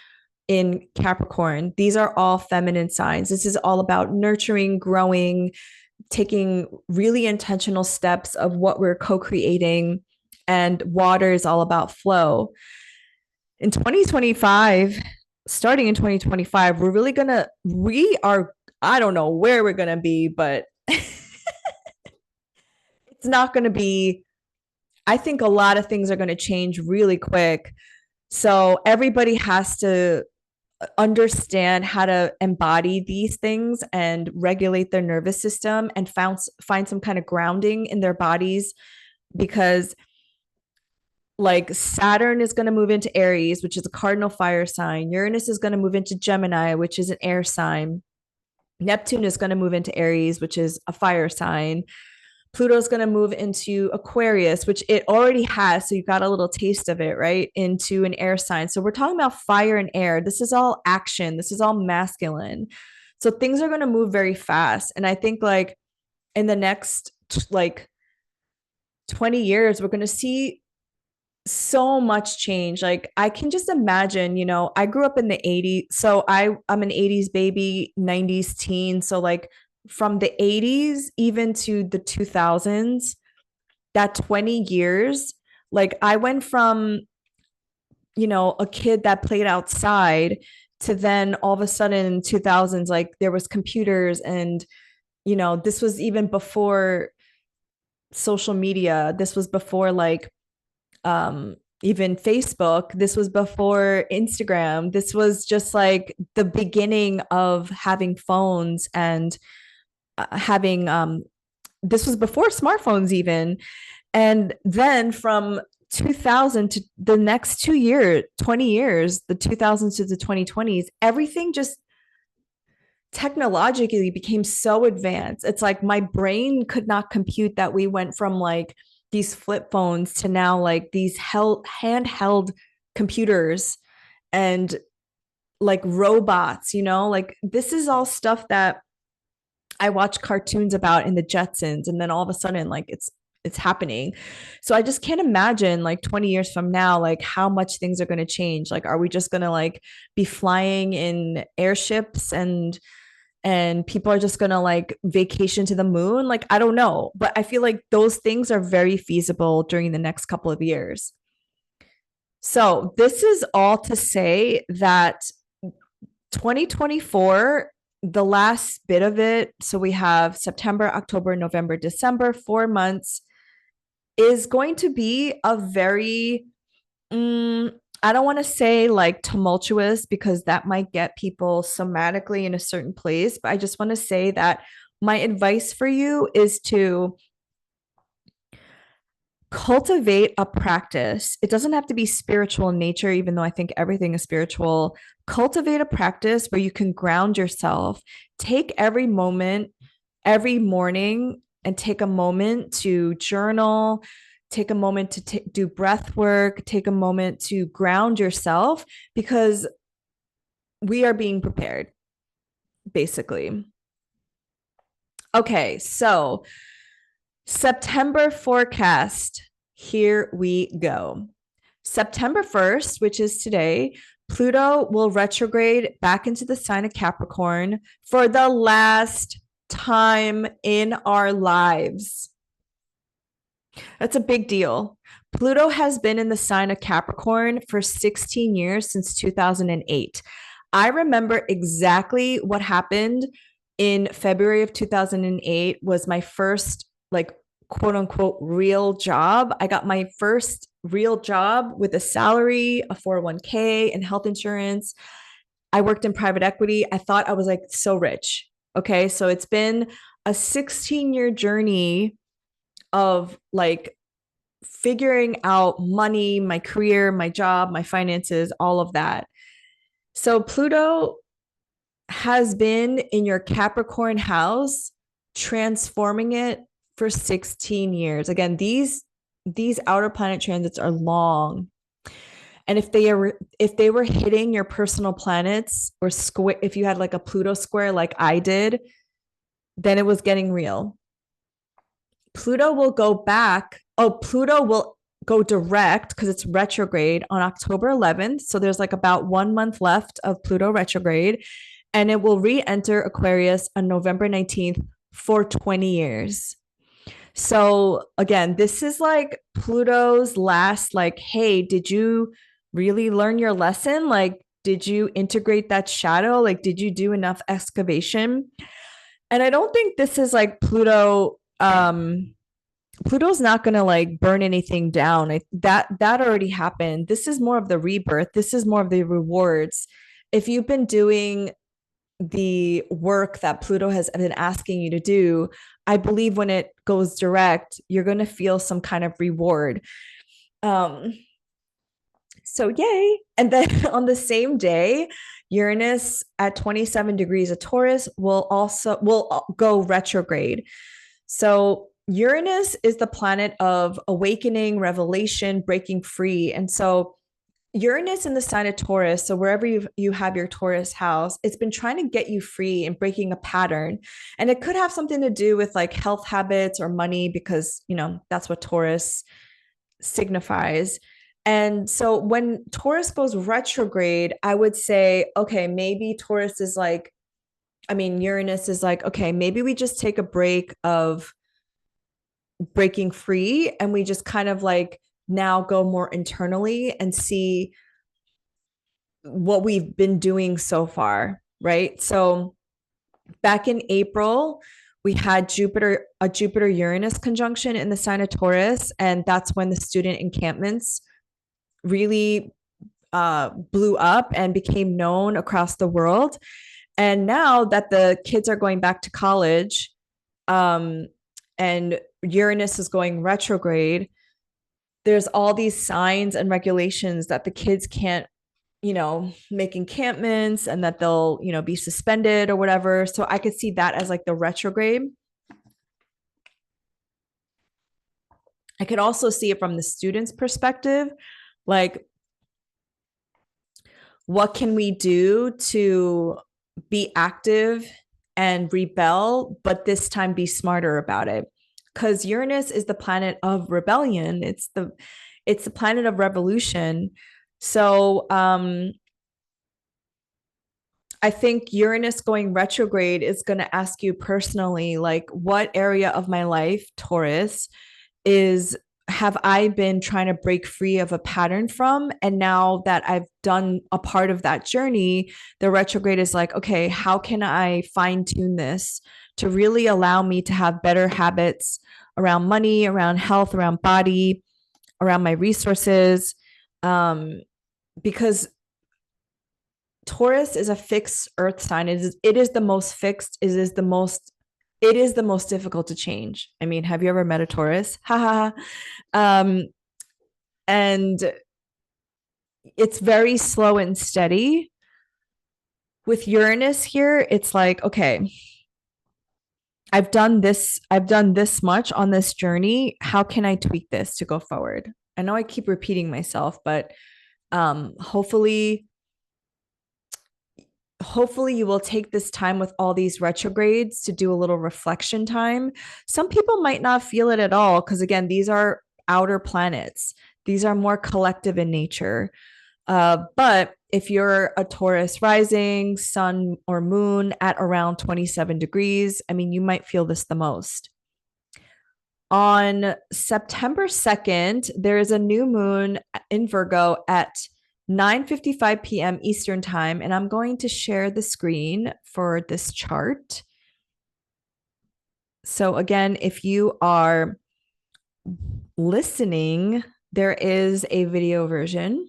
in Capricorn. These are all feminine signs. This is all about nurturing, growing, taking really intentional steps of what we're co-creating. And water is all about flow. In 2025, starting in 2025, I don't know where we're going to be, but it's not going to be, I think a lot of things are going to change really quick. So everybody has to understand how to embody these things and regulate their nervous system and find some kind of grounding in their bodies, because like Saturn is going to move into Aries, which is a cardinal fire sign. Uranus is going to move into Gemini, which is an air sign. Neptune is going to move into Aries, which is a fire sign. Pluto is going to move into Aquarius, which it already has. So you got a little taste of it, right? Into an air sign. So we're talking about fire and air. This is all action. This is all masculine. So things are going to move very fast. And I think like in the next like 20 years, we're going to see so much change. Like I can just imagine, I grew up in the 80s. So I'm an 80s baby, 90s teen. So like from the 80s even to the 2000s, that 20 years, like I went from, a kid that played outside to then all of a sudden in 2000s, like there was computers and, this was even before social media. This was before like even Facebook. This was before Instagram. This was just like the beginning of having phones and having this was before smartphones even. And then from 2000 to the next 2 years, 20 years, the 2000s to the 2020s, everything just technologically became so advanced. It's like my brain could not compute that we went from like these flip phones to now like these handheld computers and like robots, like this is all stuff that I watch cartoons about in the Jetsons, and then all of a sudden like it's happening. So I just can't imagine like 20 years from now like how much things are going to change. Like are we just going to like be flying in airships and people are just going to like vacation to the moon? Like I don't know, but I feel like those things are very feasible during the next couple of years. So this is all to say that 2024, the last bit of it, so we have September, October, November, December, 4 months, is going to be a very, I don't want to say like tumultuous because that might get people somatically in a certain place, but I just want to say that my advice for you is to cultivate a practice. It doesn't have to be spiritual in nature, even though I think everything is spiritual. Cultivate a practice where you can ground yourself. Take every moment, every morning, and take a moment to journal, take a moment to do breath work, take a moment to ground yourself, because we are being prepared, basically. Okay, so September forecast. Here we go. September 1st, which is today, Pluto will retrograde back into the sign of Capricorn for the last time in our lives. That's a big deal. Pluto has been in the sign of Capricorn for 16 years, since 2008. I remember exactly what happened in February of 2008 was my first like quote unquote real job. I got my first real job with a salary, a 401k, and health insurance. I worked in private equity. I thought I was like so rich. Okay. So it's been a 16-year journey of like figuring out money, my career, my job, my finances, all of that. So Pluto has been in your Capricorn house, transforming it for 16 years. Again, these outer planet transits are long. And if they were hitting your personal planets or square, if you had like a Pluto square like I did, then it was getting real. Pluto will go back. Oh, Pluto will go direct because it's retrograde on October 11th. So there's like about 1 month left of Pluto retrograde, and it will re-enter Aquarius on November 19th for 20 years. So again, this is like Pluto's last, like, hey, did you really learn your lesson? Like, did you integrate that shadow? Like, did you do enough excavation? And I don't think this is like Pluto. Pluto's not going to like burn anything down. That already happened. This is more of the rebirth. This is more of the rewards. if you've been doing the work that Pluto has been asking you to do, I believe when it goes direct, you're going to feel some kind of reward. Um, so yay. And then on the same day, Uranus at 27 degrees of Taurus will go retrograde. So Uranus is the planet of awakening, revelation, breaking free. And so Uranus in the sign of Taurus, so wherever you have your Taurus house, it's been trying to get you free and breaking a pattern. And it could have something to do with like health habits or money, because, that's what Taurus signifies. And so when Taurus goes retrograde, I would say, okay, maybe Uranus is like, okay, maybe we just take a break of breaking free and we just kind of like now go more internally and see what we've been doing so far, right? So back in April, we had a Jupiter Uranus conjunction in the sign of Taurus, and that's when the student encampments really blew up and became known across the world. And now that the kids are going back to college, and Uranus is going retrograde, there's all these signs and regulations that the kids can't, make encampments, and that they'll, be suspended or whatever. So I could see that as like the retrograde. I could also see it from the student's perspective. Like, what can we do to be active and rebel, but this time be smarter about it? Because Uranus is the planet of rebellion. It's the planet of revolution. So I think Uranus going retrograde is going to ask you personally, like, what area of my life, Taurus, have I been trying to break free of a pattern from? And now that I've done a part of that journey, the retrograde is like, okay, how can I fine tune this to really allow me to have better habits around money, around health, around body, around my resources? Because Taurus is a fixed earth sign. It is the most fixed. It is the most difficult to change. I mean, have you ever met a Taurus? Ha ha. And it's very slow and steady. With Uranus here, it's like, okay, I've done this much on this journey. How can I tweak this to go forward? I know I keep repeating myself, but hopefully you will take this time with all these retrogrades to do a little reflection time. Some people might not feel it at all because, again, these are outer planets. These are more collective in nature. But if you're a Taurus rising, sun or moon at around 27 degrees, I mean, you might feel this the most. On September 2nd, there is a new moon in Virgo at 9:55 p.m. Eastern time, and I'm going to share the screen for this chart. So again, if you are listening, there is a video version.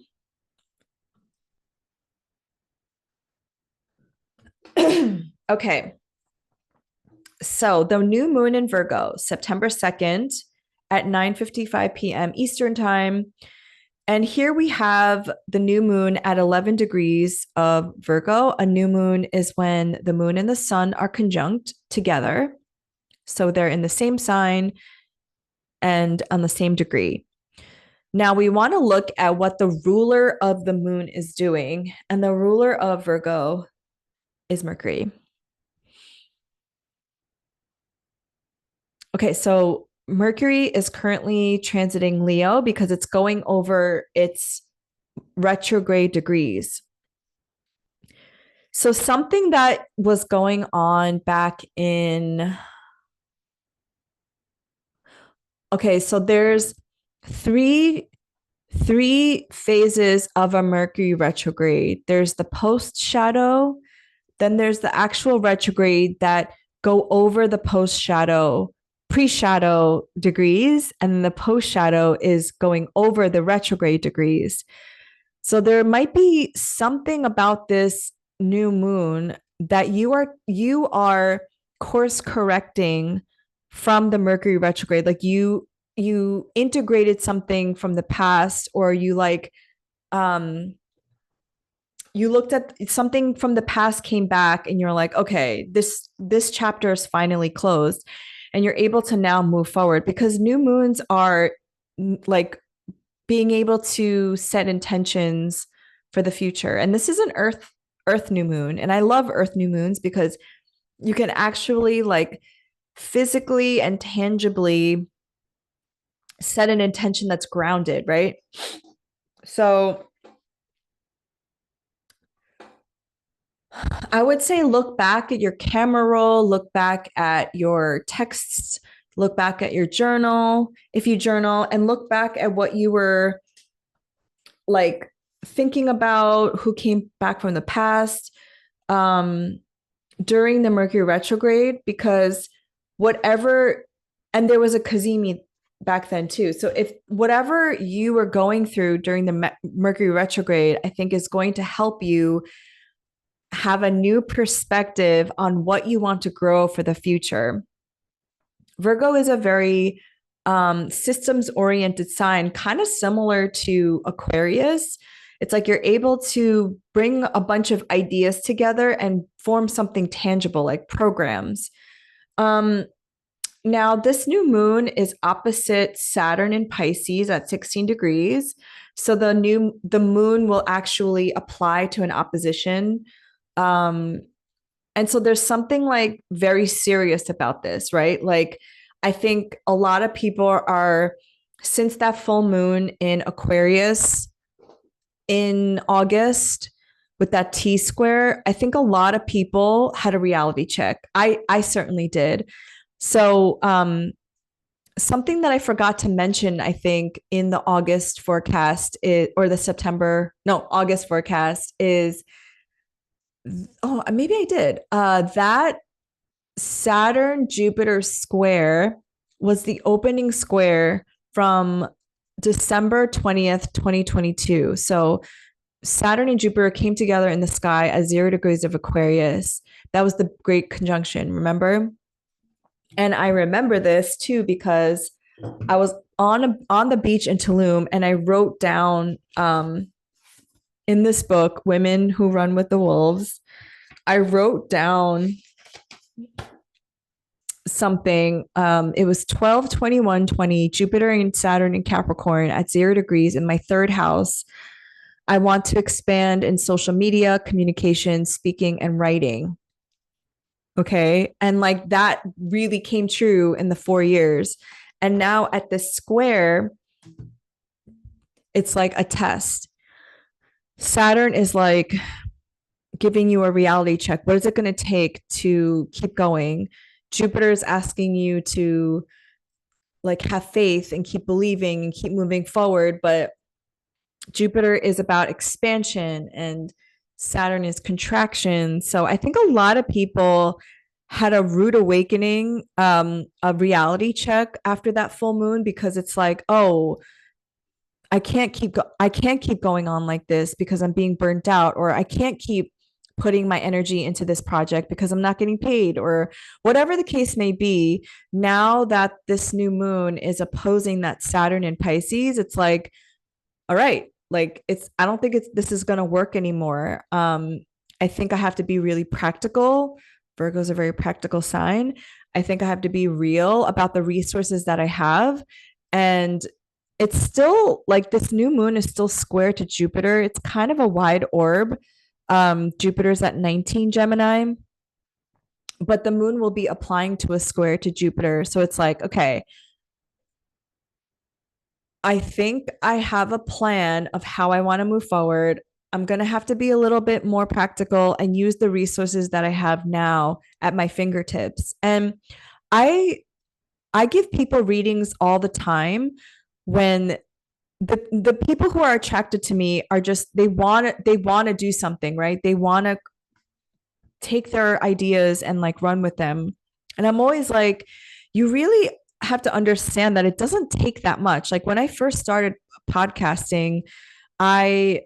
Okay. So the new moon in Virgo, September 2nd at 9:55 p.m. Eastern time. And here we have the new moon at 11 degrees of Virgo. A new moon is when the moon and the sun are conjunct together. So they're in the same sign and on the same degree. Now we want to look at what the ruler of the moon is doing. And the ruler of Virgo is Mercury. Okay, so Mercury is currently transiting Leo because it's going over its retrograde degrees. So something that was going on back in... Okay, so there's three phases of a Mercury retrograde. There's the post shadow, then there's the actual retrograde that go over the post shadow, pre-shadow degrees, and the post shadow is going over the retrograde degrees. So there might be something about this new moon that you are course correcting from the Mercury retrograde. Like you integrated something from the past, or um you looked at something from the past, came back, and you're like, okay, this chapter is finally closed, and you're able to now move forward, because new moons are like being able to set intentions for the future. And this is an earth new moon, and I love earth new moons because you can actually like physically and tangibly set an intention that's grounded, right? So I would say look back at your camera roll, look back at your texts, look back at your journal, if you journal, and look back at what you were like thinking about, who came back from the past um during the Mercury retrograde, because whatever, and there was a Kazemi back then too. So if whatever you were going through during the Mercury retrograde, I think is going to help you have a new perspective on what you want to grow for the future. Virgo is a very systems oriented sign, kind of similar to Aquarius. It's like you're able to bring a bunch of ideas together and form something tangible, like programs. Um, Now, this new moon is opposite Saturn in Pisces at 16 degrees. So the moon will actually apply to an opposition. Um, and so there's something like very serious about this, right? Like I think a lot of people are, since that full moon in Aquarius in August with that T square, I think a lot of people had a reality check. I certainly did. So something that I forgot to mention, I think, in the August forecast is, or the September, no, August forecast is, oh, maybe I did. That Saturn Jupiter square was the opening square from December 20th, 2022. So Saturn and Jupiter came together in the sky at 0 degrees of Aquarius. That was the great conjunction, remember? And I remember this too because I was on the beach in Tulum, and I wrote down in this book, Women Who Run with the Wolves, I wrote down something. It was 12/21/20, Jupiter and Saturn in Capricorn at 0 degrees in my third house. I want to expand in social media, communication, speaking, and writing. Okay. And like that really came true in the 4 years. And now at this square, it's like a test. Saturn is like giving you a reality check. What is it going to take to keep going? Jupiter is asking you to like have faith and keep believing and keep moving forward. But Jupiter is about expansion and Saturn is contraction. So I think a lot of people had a rude awakening, a reality check after that full moon, because it's like, oh, I can't keep going on like this because I'm being burnt out, or I can't keep putting my energy into this project because I'm not getting paid, or whatever the case may be. Now that this new moon is opposing that Saturn in Pisces, it's like, all right, like I don't think this is going to work anymore. I think I have to be really practical. Virgo is a very practical sign. I think I have to be real about the resources that I have. And it's still like this new moon is still square to Jupiter. It's kind of a wide orb. Jupiter's at 19 Gemini, but the moon will be applying to a square to Jupiter. So it's like, okay, I think I have a plan of how I want to move forward. I'm going to have to be a little bit more practical and use the resources that I have now at my fingertips. And I I give people readings all the time when the people who are attracted to me are just they want to do something, right? They want to take their ideas and like run with them. And I'm always like, you really have to understand that it doesn't take that much. Like when I first started podcasting, I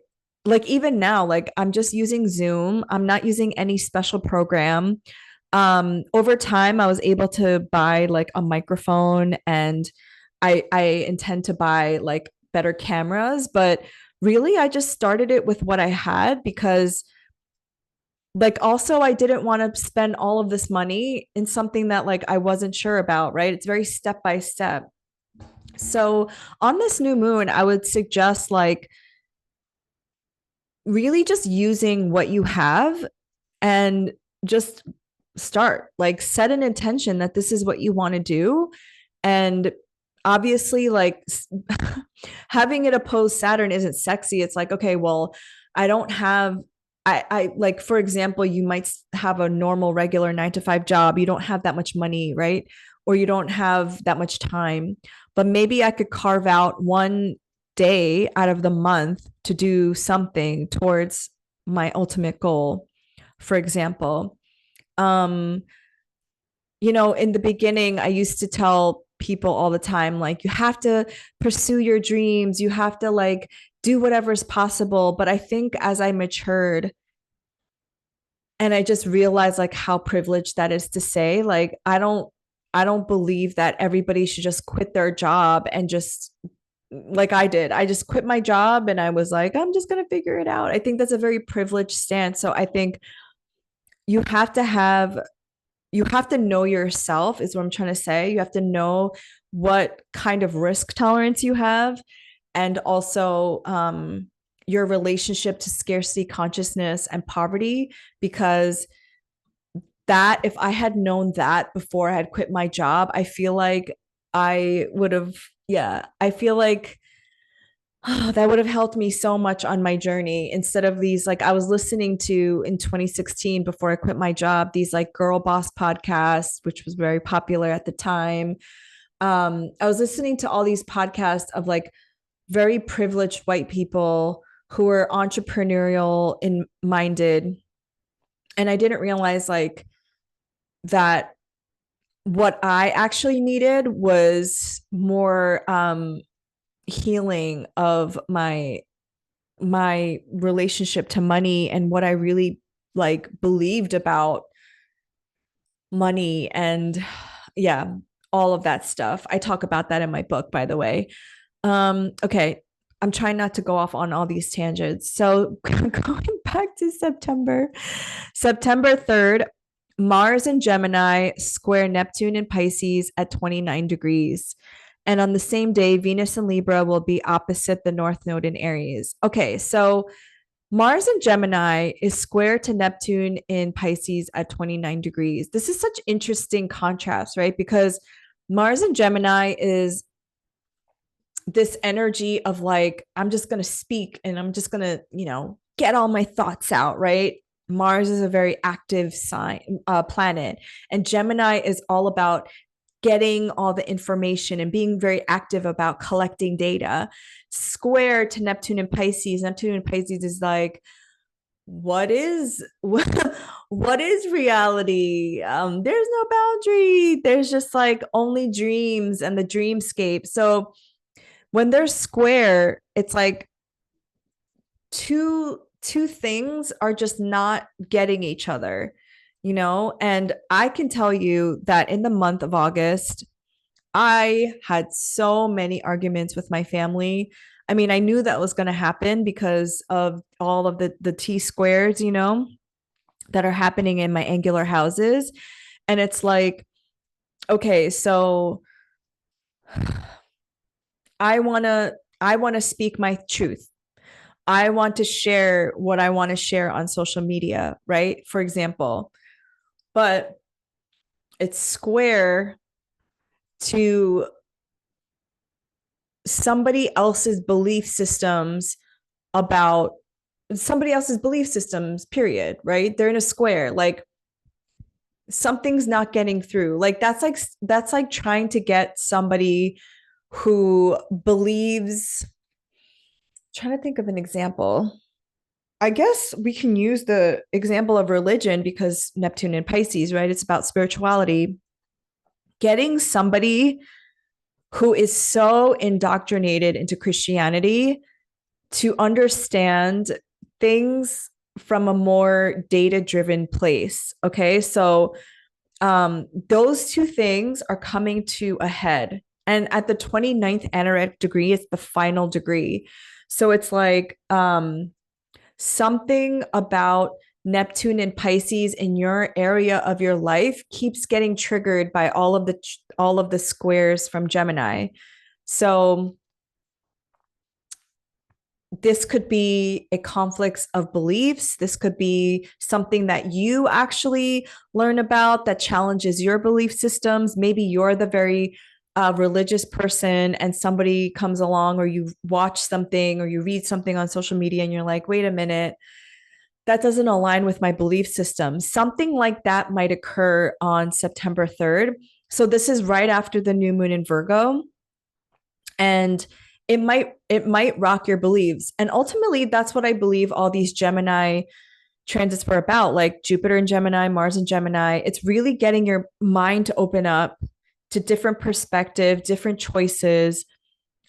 like even now, like I'm just using Zoom. I'm not using any special program. Over time, I was able to buy like a microphone, and I intend to buy like better cameras, but really I just started it with what I had because like also I didn't want to spend all of this money in something that like I wasn't sure about, right? It's very step by step. So on this new moon, I would suggest like really just using what you have and just start, like set an intention that this is what you want to do. And obviously like having it oppose Saturn isn't sexy. It's like, okay, well, I don't have I like, for example, you might have a normal regular 9 to 5 job. You don't have that much money, right? Or you don't have that much time. But maybe I could carve out one day out of the month to do something towards my ultimate goal, for example. Um, in the beginning, I used to tell people all the time, like, you have to pursue your dreams, you have to like do whatever's possible. But I think as I matured and I just realized like how privileged that is to say, like, I don't believe that everybody should just quit their job and just like I did. I just quit my job and I was like, I'm just going to figure it out. I think that's a very privileged stance. So I think you have to have you have to know yourself is what I'm trying to say. You have to know what kind of risk tolerance you have, and also your relationship to scarcity consciousness and poverty. Because that, if I had known that before I had quit my job, I feel like I would have, yeah, I feel like that would have helped me so much on my journey instead of these, like I was listening to in 2016 before I quit my job, these like girl boss podcasts, which was very popular at the time. I was listening to all these podcasts of like very privileged white people who were entrepreneurial in minded, and I didn't realize like that what I actually needed was more healing of my relationship to money and what I really like believed about money, and yeah, all of that stuff. I talk about that in my book, by the way. Okay, I'm trying not to go off on all these tangents. So going back to September 3rd, Mars in Gemini square Neptune in Pisces at 29 degrees. And on the same day, Venus in Libra will be opposite the North Node in Aries. Okay, so Mars in Gemini is square to Neptune in Pisces at 29 degrees. This is such interesting contrast, right? Because Mars in Gemini is this energy of like, I'm just going to speak and I'm just going to, get all my thoughts out, right? Mars is a very active planet, and Gemini is all about getting all the information and being very active about collecting data. Square to Neptune and Pisces. Neptune and Pisces is like, what is what is reality? There's no boundary. There's just like only dreams and the dreamscape. So when they're square, it's like two things are just not getting each other, and I can tell you that in the month of August I had so many arguments with my family. I mean, I knew that was going to happen because of all of the T squares, that are happening in my angular houses. And it's like, okay, so I want to speak my truth. I want to share what I want to share on social media, right? For example, but it's square to somebody else's belief systems about somebody else's belief systems, period, right? They're in a square. Like something's not getting through. Like that's like trying to get somebody who believes, trying to think of an example. I guess we can use the example of religion because Neptune and Pisces, right? It's about spirituality. Getting somebody who is so indoctrinated into Christianity to understand things from a more data driven place. Okay. So those two things are coming to a head. And at the 29th Aneretic degree, it's the final degree. So it's like something about Neptune and Pisces in your area of your life keeps getting triggered by all of the squares from Gemini. So this could be a conflict of beliefs. This could be something that you actually learn about that challenges your belief systems. Maybe you're the very religious person and somebody comes along, or you watch something or you read something on social media and you're like, wait a minute, that doesn't align with my belief system. Something like that might occur on September 3rd. So this is right after the new moon in Virgo. And it might rock your beliefs. And ultimately, that's what I believe all these Gemini transits were about, like Jupiter in Gemini, Mars in Gemini. It's really getting your mind to open up to different perspective, different choices,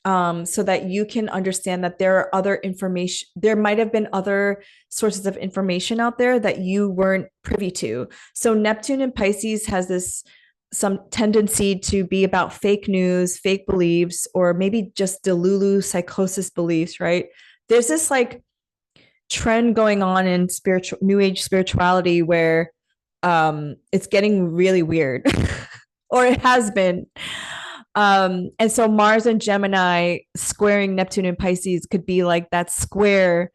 so that you can understand that there are other information. There might have been other sources of information out there that you weren't privy to. So Neptune in Pisces has this some tendency to be about fake news, fake beliefs, or maybe just delulu psychosis beliefs, right? There's this like trend going on in spiritual new age spirituality where it's getting really weird or it has been. And so Mars and Gemini squaring Neptune and Pisces could be like that square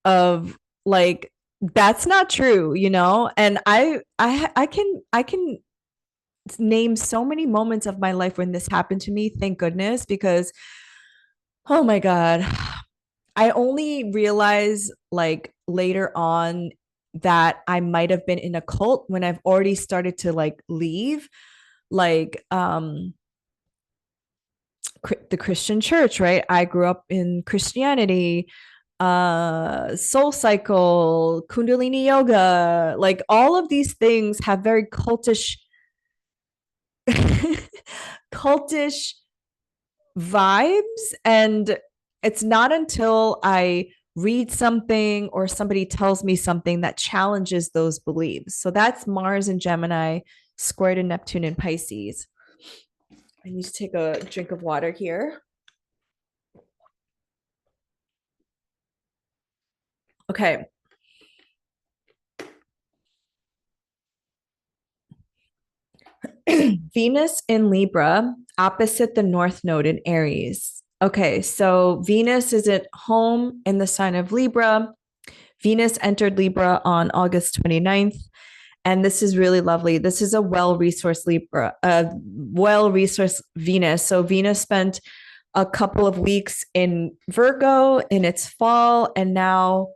of like that's not true, you know? And I can name so many moments of my life when this happened to me, thank goodness, because oh my God, I only realize like later on that I might have been in a cult when I've already started to like leave like the Christian church, right? I grew up in Christianity, soul cycle, kundalini yoga, like all of these things have very cultish cultish vibes. And it's not until I read something or somebody tells me something that challenges those beliefs. So that's Mars and Gemini squared in Neptune and Pisces. I need to take a drink of water here. Okay. Venus in Libra, opposite the North Node in Aries. Okay, so Venus is at home in the sign of Libra. Venus entered Libra on August 29th. And this is really lovely. This is a well-resourced Libra, a well-resourced Venus. So Venus spent a couple of weeks in Virgo in its fall, and now,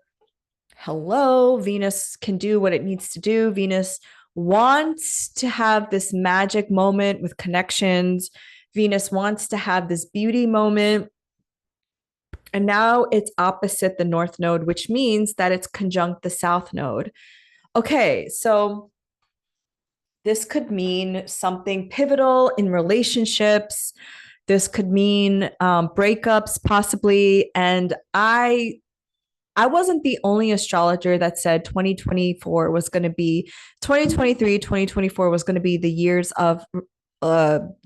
hello, Venus can do what it needs to do. Venus wants to have this magic moment with connections. Venus wants to have this beauty moment. And now it's opposite the North Node, which means that it's conjunct the South Node. Okay, so this could mean something pivotal in relationships. This could mean breakups, possibly. And I wasn't the only astrologer that said 2024 was going to be 2023, 2024 was going to be the years of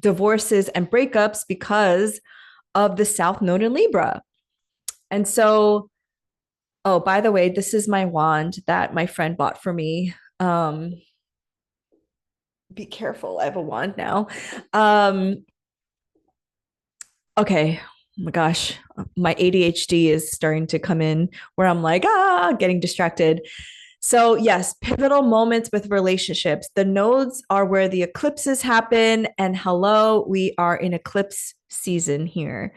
divorces and breakups because of the South Node in Libra. And so, oh, by the way, this is my wand that my friend bought for me. Be careful. I have a wand now. Okay. Oh my gosh, my ADHD is starting to come in where I'm like, getting distracted. So, yes, pivotal moments with relationships. The nodes are where the eclipses happen. And hello, we are in eclipse season here.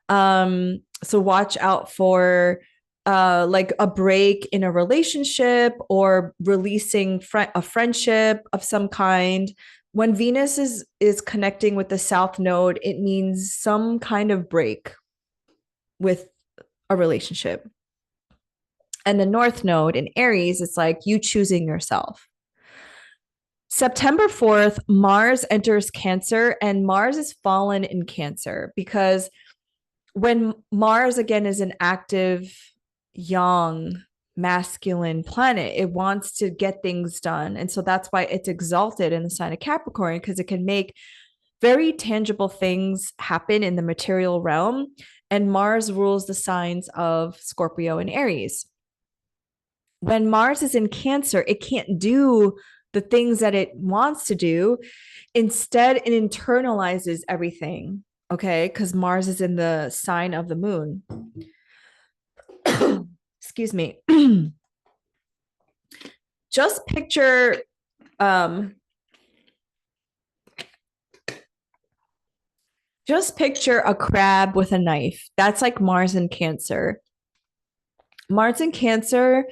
So, watch out for like a break in a relationship or releasing a friendship of some kind. When Venus is connecting with the South Node, it means some kind of break with a relationship. And the North Node in Aries, it's like you choosing yourself. September 4th, Mars enters Cancer, and Mars is fallen in Cancer because when Mars again is an active, young masculine planet. It wants to get things done. And so that's why it's exalted in the sign of Capricorn, because it can make very tangible things happen in the material realm. And Mars rules the signs of Scorpio and Aries. When Mars is in Cancer, it can't do the things that it wants to do. Instead, it internalizes everything. Okay. Because Mars is in the sign of the moon. Excuse me. Just picture a crab with a knife. That's like Mars in Cancer. Mars in Cancer.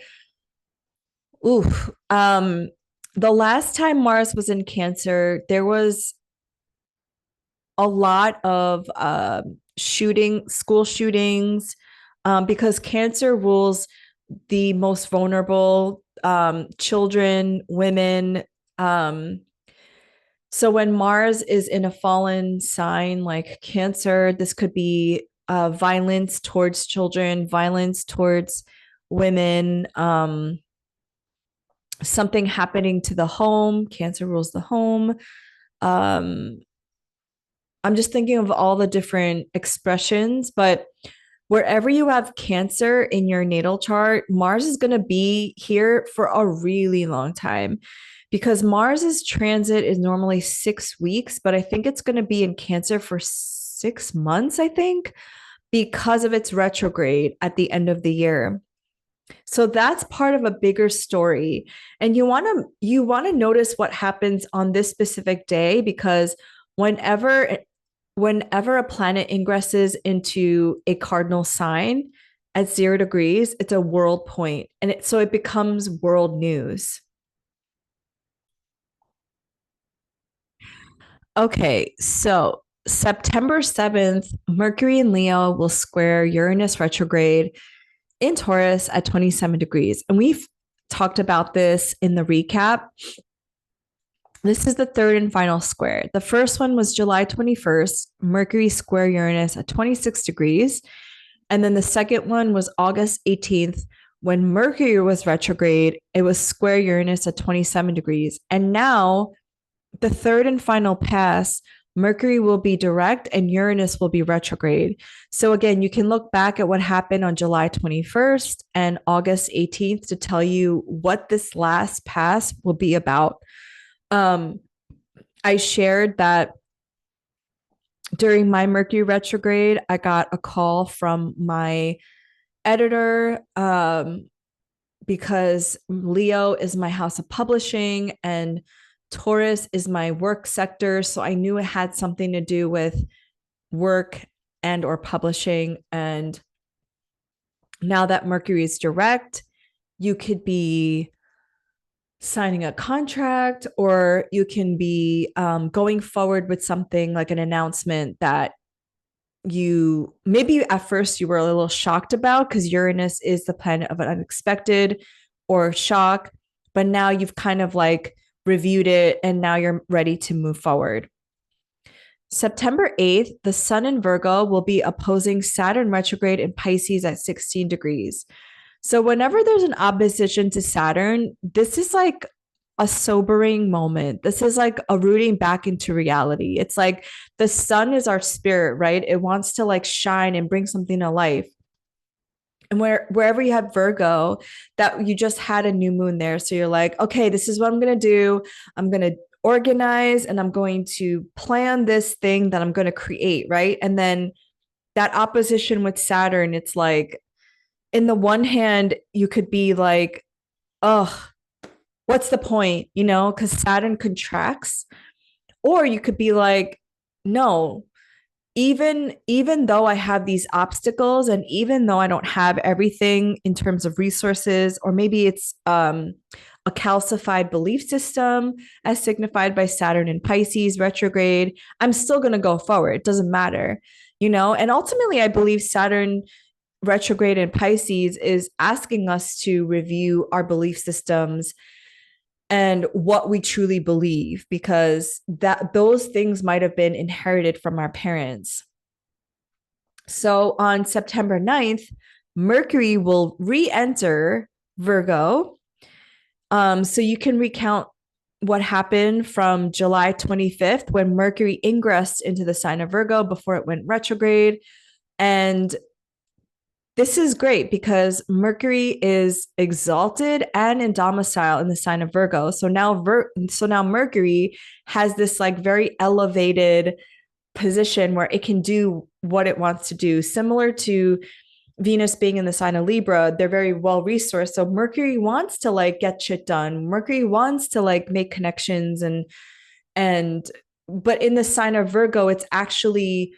Ooh. The last time Mars was in Cancer, there was a lot of school shootings, because Cancer rules the most vulnerable, children, women. So when Mars is in a fallen sign like Cancer, this could be violence towards children, violence towards women, something happening to the home. Cancer rules the home. Um, I'm just thinking of all the different expressions, but wherever you have Cancer in your natal chart, Mars is going to be here for a really long time, because Mars's transit is normally 6 weeks, but I think it's going to be in Cancer for 6 months, I think, because of its retrograde at the end of the year. So that's part of a bigger story. And you want to notice what happens on this specific day, because whenever whenever a planet ingresses into a cardinal sign at 0 degrees, it's a world point, and so it becomes world news. Okay, so September 7th, Mercury in Leo will square Uranus retrograde in Taurus at 27 degrees. And we've talked about this in the recap. This is the third and final square. The first one was July 21st, Mercury square Uranus at 26 degrees. And then the second one was August 18th, when Mercury was retrograde. It was square Uranus at 27 degrees. And now the third and final pass, Mercury will be direct and Uranus will be retrograde. So again, you can look back at what happened on July 21st and August 18th to tell you what this last pass will be about. I shared that during my Mercury retrograde, I got a call from my editor, because Leo is my house of publishing and Taurus is my work sector. So I knew it had something to do with work and or publishing. And now that Mercury is direct, you could be signing a contract, or you can be going forward with something like an announcement that you maybe at first you were a little shocked about, because Uranus is the planet of an unexpected or shock, but now you've kind of like reviewed it and now you're ready to move forward. September 8th, the Sun in Virgo will be opposing Saturn retrograde in Pisces at 16 degrees. So whenever there's an opposition to Saturn, this is like a sobering moment. This is like a rooting back into reality. It's like the sun is our spirit, right? It wants to like shine and bring something to life. And wherever you have Virgo, that you just had a new moon there. So you're like, okay, this is what I'm going to do. I'm going to organize and I'm going to plan this thing that I'm going to create, right? And then that opposition with Saturn, it's like, in the one hand, you could be like, oh, what's the point? Because Saturn contracts. Or you could be like, no, even though I have these obstacles and even though I don't have everything in terms of resources, or maybe it's a calcified belief system as signified by Saturn in Pisces retrograde, I'm still going to go forward. It doesn't matter, and ultimately I believe Saturn retrograde in Pisces is asking us to review our belief systems and what we truly believe, because those things might have been inherited from our parents. So on September 9th, Mercury will re-enter Virgo. So you can recount what happened from July 25th when Mercury ingressed into the sign of Virgo before it went retrograde. And this is great because Mercury is exalted and in domicile in the sign of Virgo. So now Mercury has this like very elevated position where it can do what it wants to do, similar to Venus being in the sign of Libra. They're very well resourced. So Mercury wants to like get shit done. Mercury wants to like make connections and but in the sign of Virgo, it's actually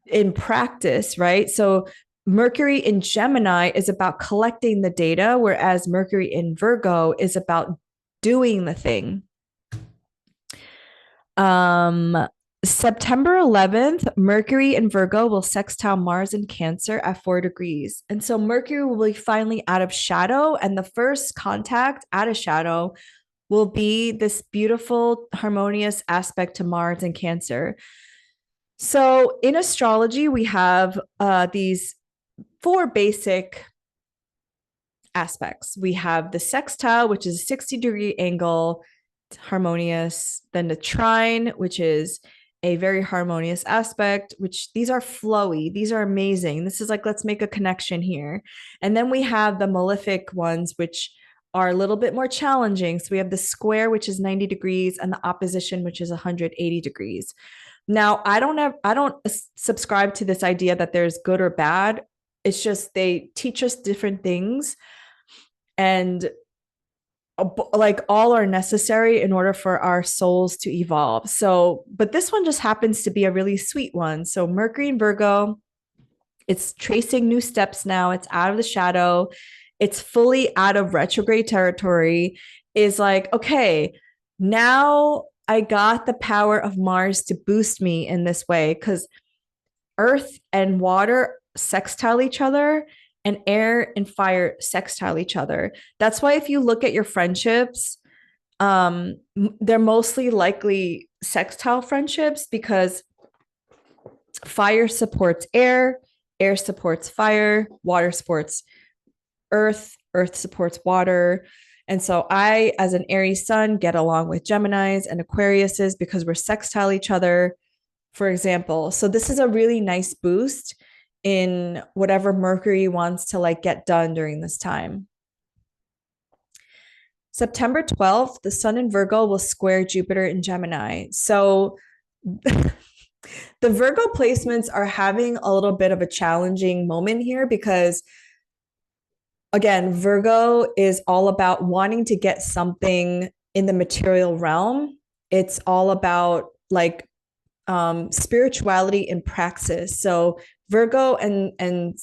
in practice, right? So Mercury in Gemini is about collecting the data, whereas Mercury in Virgo is about doing the thing. Um, September 11th, Mercury in Virgo will sextile Mars in Cancer at 4 degrees. And so Mercury will be finally out of shadow. And the first contact out of shadow will be this beautiful, harmonious aspect to Mars in Cancer. So in astrology, we have these four basic aspects. We have the sextile, which is a 60-degree angle, harmonious. Then the trine, which is a very harmonious aspect, which these are flowy. These are amazing. This is like, let's make a connection here. And then we have the malefic ones, which are a little bit more challenging. So we have the square, which is 90 degrees, and the opposition, which is 180 degrees. Now, I don't subscribe to this idea that there's good or bad. It's just they teach us different things, and like all are necessary in order for our souls to evolve. So, but this one just happens to be a really sweet one. So Mercury in Virgo, it's tracing new steps now. It's out of the shadow. It's fully out of retrograde territory. Is like, okay, now I got the power of Mars to boost me in this way because earth and water sextile each other and air and fire sextile each other. That's why if you look at your friendships, they're mostly likely sextile friendships because fire supports air, air supports fire, water supports earth, earth supports water. And so I, as an Aries sun, get along with Geminis and Aquariuses because we're sextile each other, for example. So this is a really nice boost in whatever Mercury wants to like get done during this time. September 12th, the sun in Virgo will square Jupiter in Gemini. So the Virgo placements are having a little bit of a challenging moment here because again, Virgo is all about wanting to get something in the material realm. It's all about like spirituality in praxis. So Virgo and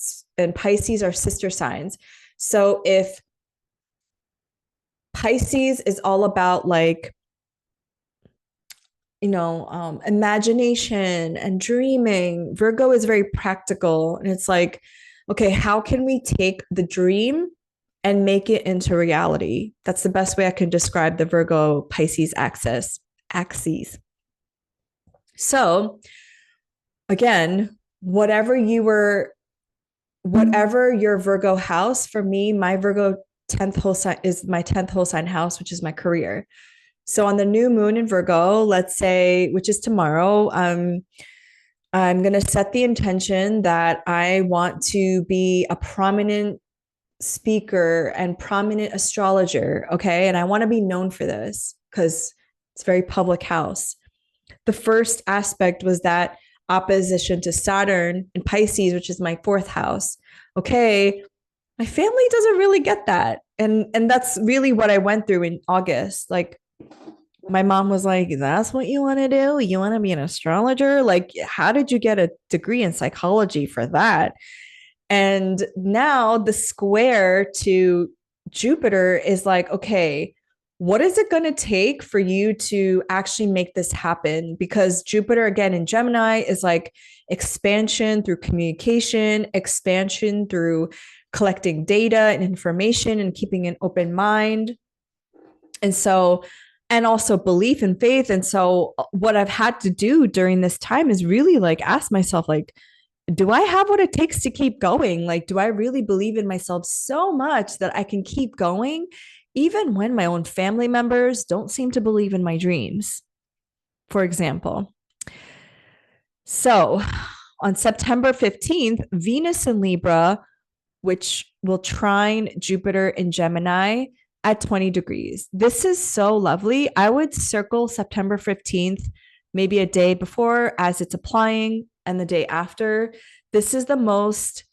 Pisces are sister signs. So if Pisces is all about like, imagination and dreaming, Virgo is very practical. And it's like, okay, how can we take the dream and make it into reality? That's the best way I can describe the Virgo Pisces axis. So again, whatever your Virgo house, for me, my Virgo 10th whole sign is my 10th whole sign house, which is my career. So on the new moon in Virgo, let's say, which is tomorrow, I'm going to set the intention that I want to be a prominent speaker and prominent astrologer. Okay. And I want to be known for this because it's a very public house. The first aspect was that opposition to Saturn in Pisces, which is my fourth house. Okay. My family doesn't really get that. And that's really what I went through in August. Like, my mom was like, that's what you want to do? You want to be an astrologer? Like, how did you get a degree in psychology for that? And now the square to Jupiter is like, okay, what is it going to take for you to actually make this happen? Because Jupiter, again, in Gemini is like expansion through communication, expansion through collecting data and information and keeping an open mind. And so, and also belief and faith. And so what I've had to do during this time is really like ask myself, like, do I have what it takes to keep going? Like, do I really believe in myself so much that I can keep going, even when my own family members don't seem to believe in my dreams, for example? So on September 15th, Venus in Libra, which will trine Jupiter in Gemini at 20 degrees. This is so lovely. I would circle September 15th, maybe a day before as it's applying, and the day after. This is the most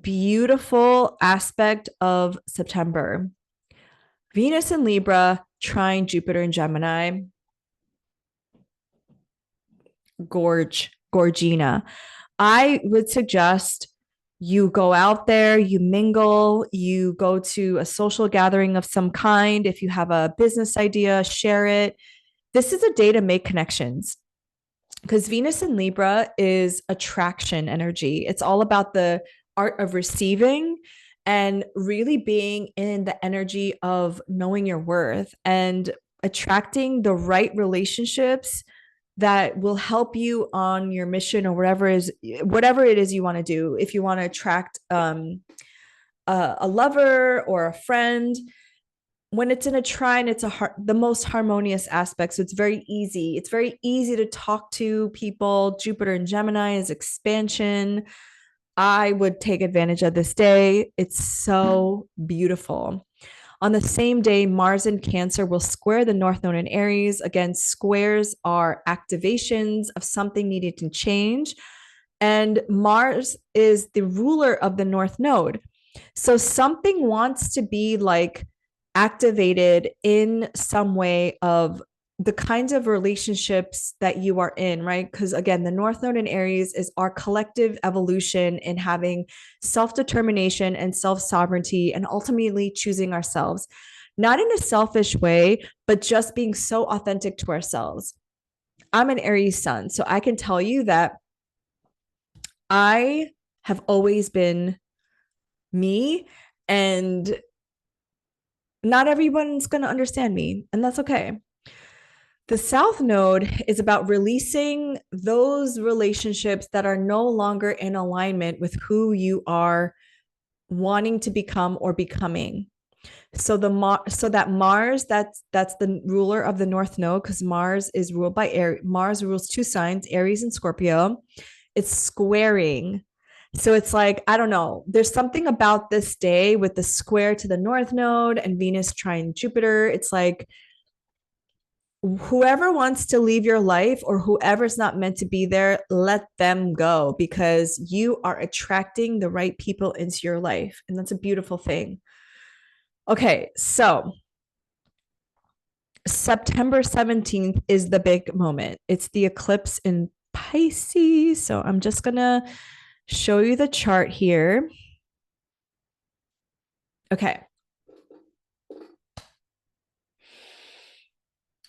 beautiful aspect of September. Venus in Libra, trine Jupiter in Gemini. Gorgina. I would suggest you go out there, you mingle, you go to a social gathering of some kind. If you have a business idea, share it. This is a day to make connections because Venus in Libra is attraction energy. It's all about the art of receiving and really being in the energy of knowing your worth and attracting the right relationships that will help you on your mission or whatever it is you want to do. If you want to attract a lover or a friend, when it's in a trine, it's the most harmonious aspect. So it's very easy. It's very easy to talk to people. Jupiter and Gemini is expansion. I would take advantage of this day. It's so beautiful. On the same day, Mars in Cancer will square the North Node in Aries. Again, squares are activations of something needed to change. And Mars is the ruler of the North Node. So something wants to be like activated in some way of the kinds of relationships that you are in, right? Because again, the North Node in Aries is our collective evolution in having self-determination and self-sovereignty and ultimately choosing ourselves, not in a selfish way, but just being so authentic to ourselves. I'm an Aries sun, so I can tell you that I have always been me, and not everyone's going to understand me, and that's okay. The South Node is about releasing those relationships that are no longer in alignment with who you are wanting to become or becoming. So that Mars, that's the ruler of the North Node, because Mars is ruled by Aries. Mars rules two signs, Aries and Scorpio. It's squaring. So it's like, I don't know, there's something about this day with the square to the North Node and Venus trine Jupiter. It's like, whoever wants to leave your life or whoever's not meant to be there, let them go, because you are attracting the right people into your life. And that's a beautiful thing. Okay, so September 17th is the big moment. It's the eclipse in Pisces. So I'm just going to show you the chart here. Okay.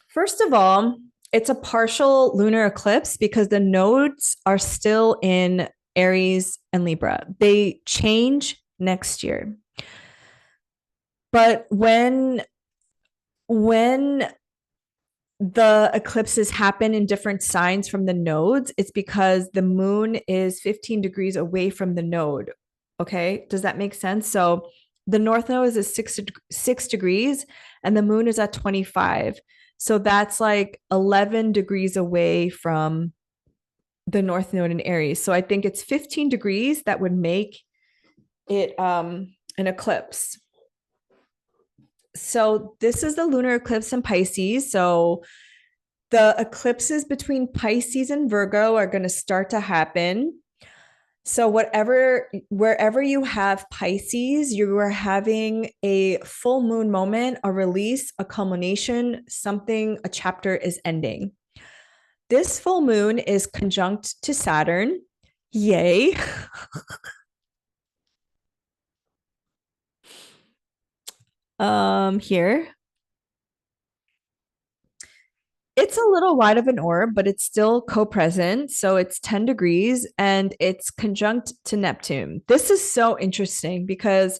First of all, it's a partial lunar eclipse because the nodes are still in Aries and Libra. They change next year. But when the eclipses happen in different signs from the nodes, it's because the moon is 15 degrees away from the node. Okay, does that make sense? So the North Node is 6 degrees and the moon is at 25. So that's like 11 degrees away from the North Node in Aries. So I think it's 15 degrees that would make it an eclipse. So this is the lunar eclipse in Pisces. So the eclipses between Pisces and Virgo are going to start to happen. So wherever you have Pisces, you are having a full moon moment, a release, a culmination, a chapter is ending. This full moon is conjunct to Saturn. Yay. Here. It's a little wide of an orb, but it's still co-present. So it's 10 degrees and it's conjunct to Neptune. This is so interesting because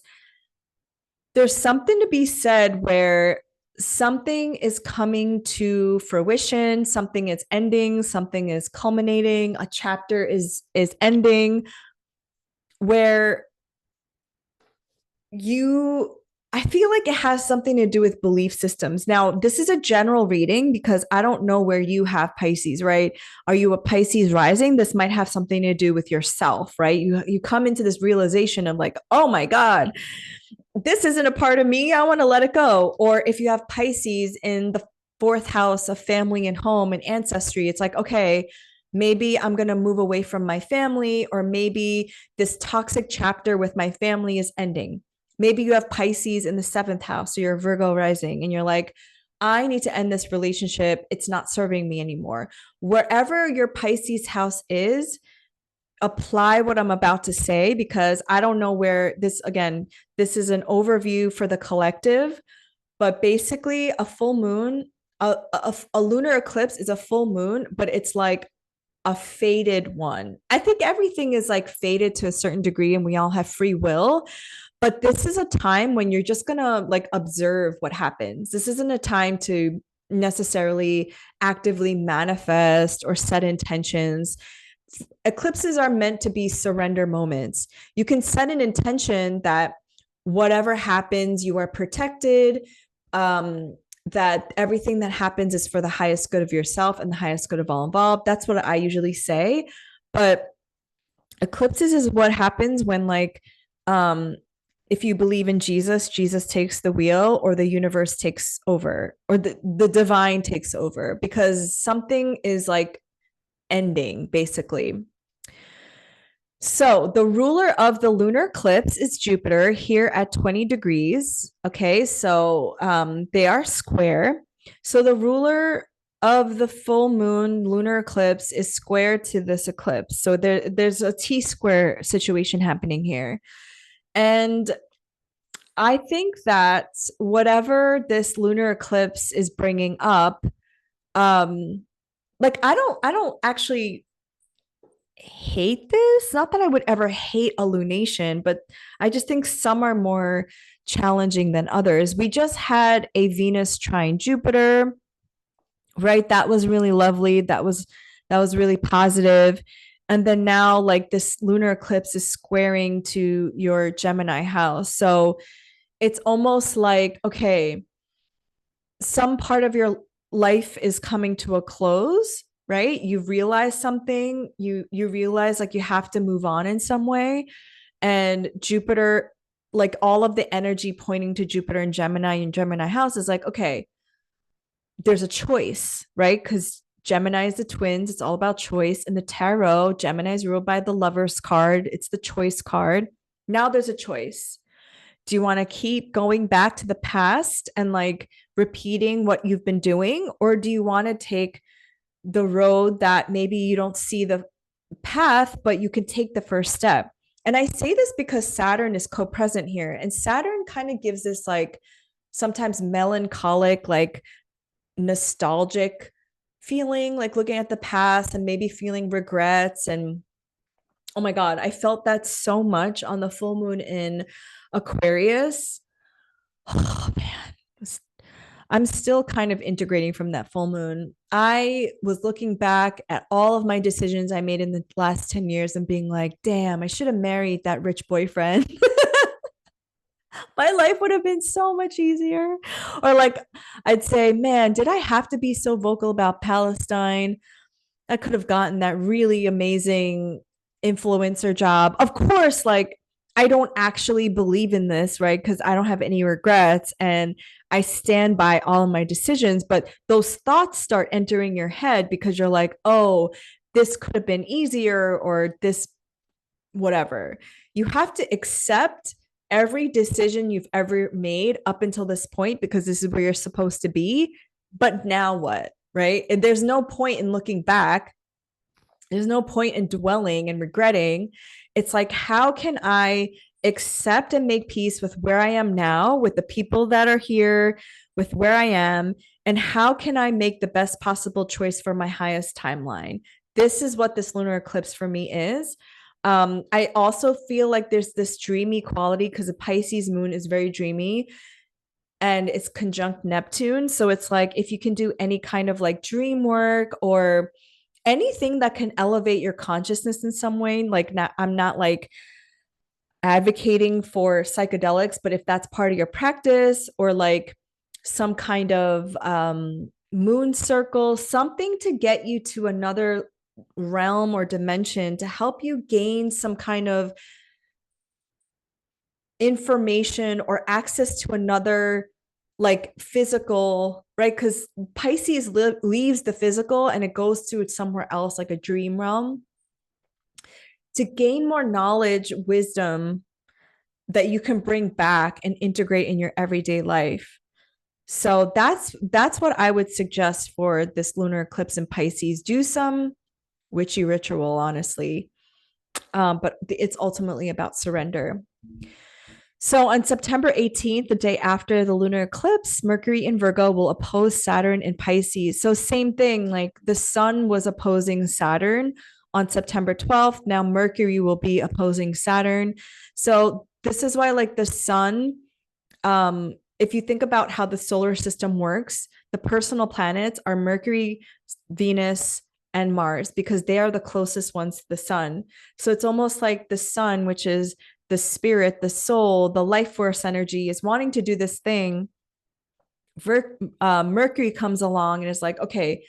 there's something to be said where something is coming to fruition, something is ending, something is culminating, a chapter is ending, where you I feel like it has something to do with belief systems. Now, this is a general reading because I don't know where you have Pisces, right? Are you a Pisces rising? This might have something to do with yourself, right? You come into this realization of like, "Oh my God, this isn't a part of me. I want to let it go." Or if you have Pisces in the fourth house of family and home and ancestry, it's like, okay, maybe I'm going to move away from my family, or maybe this toxic chapter with my family is ending. Maybe you have Pisces in the seventh house, so you're a Virgo rising, and you're like, I need to end this relationship. It's not serving me anymore. Wherever your Pisces house is, apply what I'm about to say, because I don't know where this, again, this is an overview for the collective, but basically a full moon, a lunar eclipse is a full moon, but it's like a faded one. I think everything is like faded to a certain degree and we all have free will. But this is a time when you're just going to like observe what happens. This isn't a time to necessarily actively manifest or set intentions. Eclipses are meant to be surrender moments. You can set an intention that whatever happens, you are protected, that everything that happens is for the highest good of yourself and the highest good of all involved. That's what I usually say. But eclipses is what happens when, like, if you believe in Jesus, Jesus takes the wheel, or the universe takes over, or the divine takes over, because something is like ending, basically. So the ruler of the lunar eclipse is Jupiter here at 20 degrees. Okay, so they are square. So the ruler of the full moon lunar eclipse is square to this eclipse. So there's a T square situation happening here. And I think that whatever this lunar eclipse is bringing up, um, like I don't actually hate this. Not that I would ever hate a lunation, but I just think some are more challenging than others. We just had a Venus trine Jupiter, right? That was really lovely. That was really positive. And then now, like, this lunar eclipse is squaring to your Gemini house. So it's almost like, okay, some part of your life is coming to a close, right? You realize something, you realize like you have to move on in some way. And Jupiter, like all of the energy pointing to Jupiter and Gemini house is like, okay, there's a choice, right? Because Gemini is the twins, it's all about choice. In the tarot, Gemini is ruled by the Lover's card, it's the choice card. Now there's a choice. Do you want to keep going back to the past and like repeating what you've been doing? Or do you want to take the road that maybe you don't see the path, but you can take the first step? And I say this because Saturn is co-present here. And Saturn kind of gives this like sometimes melancholic, like nostalgic feeling, like looking at the past and maybe feeling regrets. And oh my God, I felt that so much on the full moon in Aquarius. Oh man, I'm still kind of integrating from that full moon. I was looking back at all of my decisions I made in the last 10 years and being like, damn, I should have married that rich boyfriend. My life would have been so much easier. Or like, I'd say, man, did I have to be so vocal about Palestine? I could have gotten that really amazing influencer job. Of course, like, I don't actually believe in this, right? Because I don't have any regrets and I stand by all of my decisions. But those thoughts start entering your head because you're like, oh, this could have been easier, or this, whatever. You have to accept every decision you've ever made up until this point because this is where you're supposed to be. But now what? Right? And there's no point in looking back. There's no point in dwelling and regretting. It's like, how can I accept and make peace with where I am now, with the people that are here, with where I am, and how can I make the best possible choice for my highest timeline? This is what this lunar eclipse for me is. I also feel like there's this dreamy quality because the Pisces moon is very dreamy. and it's conjunct Neptune. So it's like if you can do any kind of like dream work or anything that can elevate your consciousness in some way, like I'm not like advocating for psychedelics, but if that's part of your practice or like some kind of moon circle, something to get you to another realm or dimension to help you gain some kind of information or access to another like physical, right? Because Pisces leaves the physical and it goes to somewhere else, like a dream realm, to gain more knowledge, wisdom that you can bring back and integrate in your everyday life. So that's what I would suggest for this lunar eclipse in Pisces. Do some witchy ritual, honestly, but it's ultimately about surrender. So on September 18th, the day after the lunar eclipse, Mercury in Virgo will oppose Saturn in Pisces. So same thing, like the sun was opposing Saturn on September 12th. Now Mercury will be opposing Saturn. So this is why like the sun, if you think about how the solar system works, the personal planets are Mercury, Venus, and Mars because they are the closest ones to the sun. So it's almost like the sun, which is the spirit, the soul, the life force energy, is wanting to do this thing. Mercury comes along and is like, okay,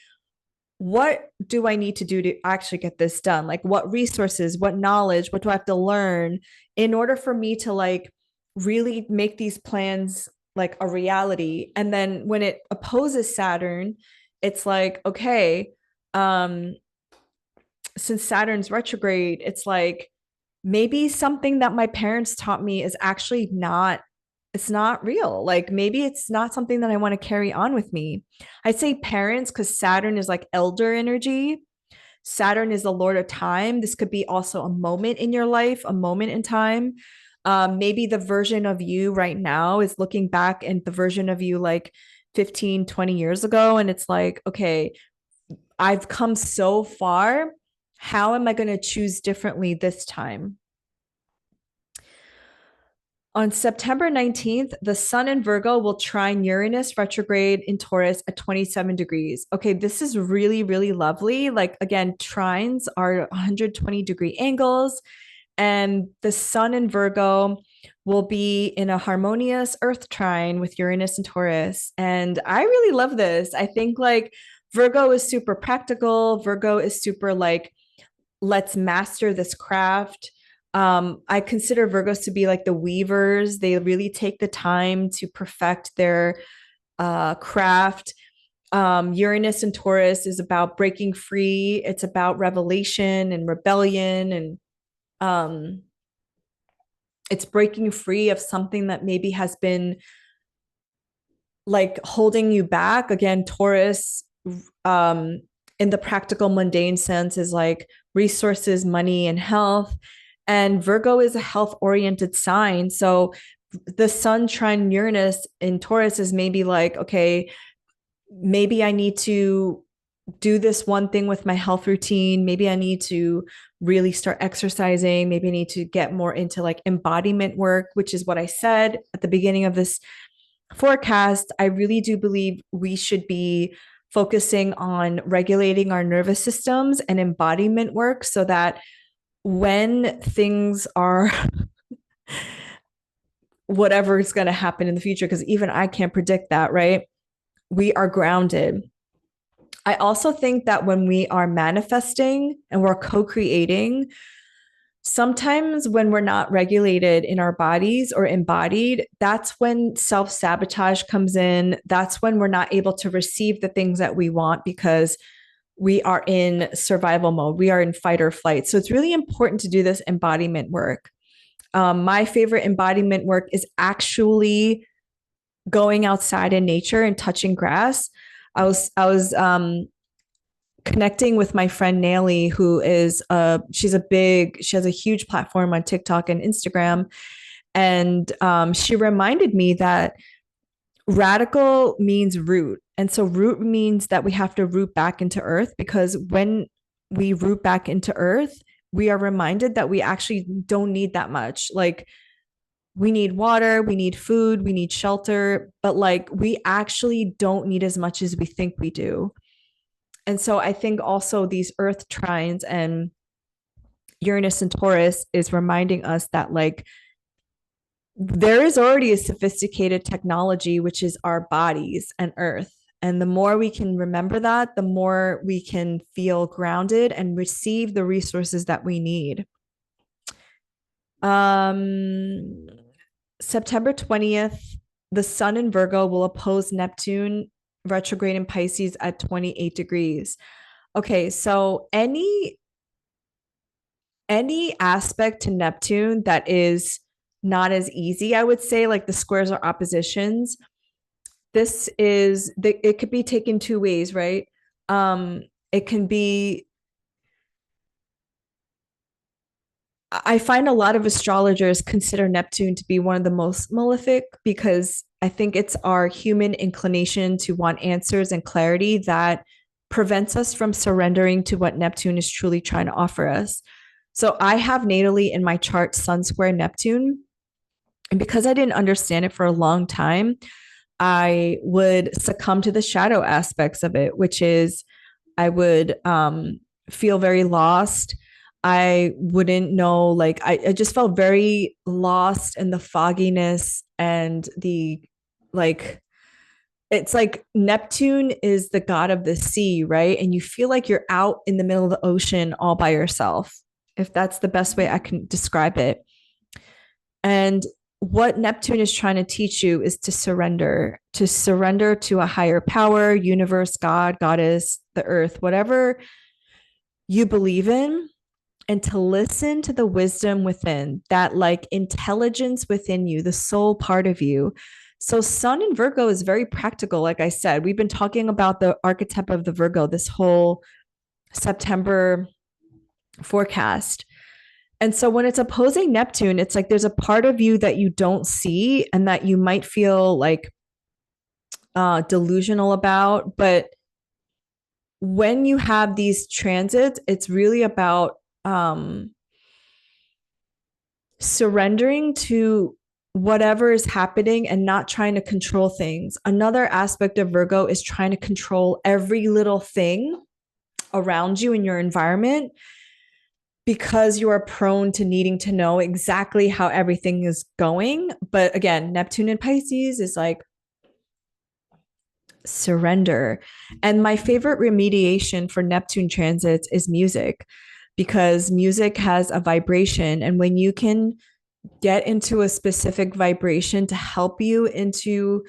what do I need to do to actually get this done? Like, what resources, what knowledge, what do I have to learn in order for me to like really make these plans like a reality? And then when it opposes Saturn, it's like, okay, since Saturn's retrograde, it's like, maybe something that my parents taught me is actually not, it's not real. Like maybe it's not something that I want to carry on with me. I'd say parents because Saturn is like elder energy. Saturn is the lord of time. This could be also a moment in your life, a moment in time. Maybe the version of you right now is looking back and the version of you like 15, 20 years ago. And it's like, okay, I've come so far. How am I going to choose differently this time? On September 19th, the sun in Virgo will trine Uranus retrograde in Taurus at 27 degrees. Okay, this is really, really lovely. Like, again, trines are 120-degree angles, and the sun in Virgo will be in a harmonious earth trine with Uranus and Taurus. And I really love this. I think like Virgo is super practical, Virgo is super like, let's master this craft. I consider Virgos to be like the weavers. They really take the time to perfect their craft. Uranus and Taurus is about breaking free. It's about revelation and rebellion, and it's breaking free of something that maybe has been like holding you back. Again, Taurus, um, in the practical, mundane sense, is like resources, money, and health. And Virgo is a health oriented sign. So the sun trine Uranus in Taurus is maybe like, okay, maybe I need to do this one thing with my health routine. Maybe I need to really start exercising. Maybe I need to get more into like embodiment work, which is what I said at the beginning of this forecast. I really do believe we should be focusing on regulating our nervous systems and embodiment work so that when things are whatever is going to happen in the future, because even I can't predict that, right? We are grounded. I also think that when we are manifesting and we're co-creating, sometimes when we're not regulated in our bodies or embodied, that's when self-sabotage comes in. That's when we're not able to receive the things that we want because we are in survival mode. We are in fight or flight. So it's really important to do this embodiment work. My favorite embodiment work is actually going outside in nature and touching grass. I was connecting with my friend Nelly, who is she has a huge platform on TikTok and Instagram, and she reminded me that radical means root, and so root means that we have to root back into earth, because when we root back into earth, we are reminded that we actually don't need that much. Like we need water, we need food, we need shelter, but like we actually don't need as much as we think we do. And so I think also these earth trines and Uranus and Taurus is reminding us that like there is already a sophisticated technology, which is our bodies and earth. And the more we can remember that, the more we can feel grounded and receive the resources that we need. Um, September 20th, the sun in Virgo will oppose Neptune retrograde in Pisces at 28 degrees. Okay, so any aspect to Neptune that is not as easy, I would say, like the squares or oppositions, it could be taken two ways, right? Um, it can be I find a lot of astrologers consider Neptune to be one of the most malefic because I think it's our human inclination to want answers and clarity that prevents us from surrendering to what Neptune is truly trying to offer us. So I have natally in my chart Sun square Neptune. And because I didn't understand it for a long time, I would succumb to the shadow aspects of it, which is I would feel very lost. I wouldn't know, like, I just felt very lost in the fogginess and the, like, it's like Neptune is the god of the sea, right? And you feel like you're out in the middle of the ocean all by yourself, if that's the best way I can describe it. And what Neptune is trying to teach you is to surrender to a higher power, universe, God, goddess, the earth, whatever you believe in, and to listen to the wisdom within, that like intelligence within you, the soul part of you. So, Sun in Virgo is very practical. Like I said, we've been talking about the archetype of the Virgo this whole September forecast. And so when it's opposing Neptune, it's like there's a part of you that you don't see and that you might feel like delusional about. But when you have these transits, it's really about surrendering to whatever is happening and not trying to control things. Another aspect of Virgo is trying to control every little thing around you in your environment because you are prone to needing to know exactly how everything is going. But again, Neptune in Pisces is like surrender. And my favorite remediation for Neptune transits is music because music has a vibration. And when you can get into a specific vibration to help you into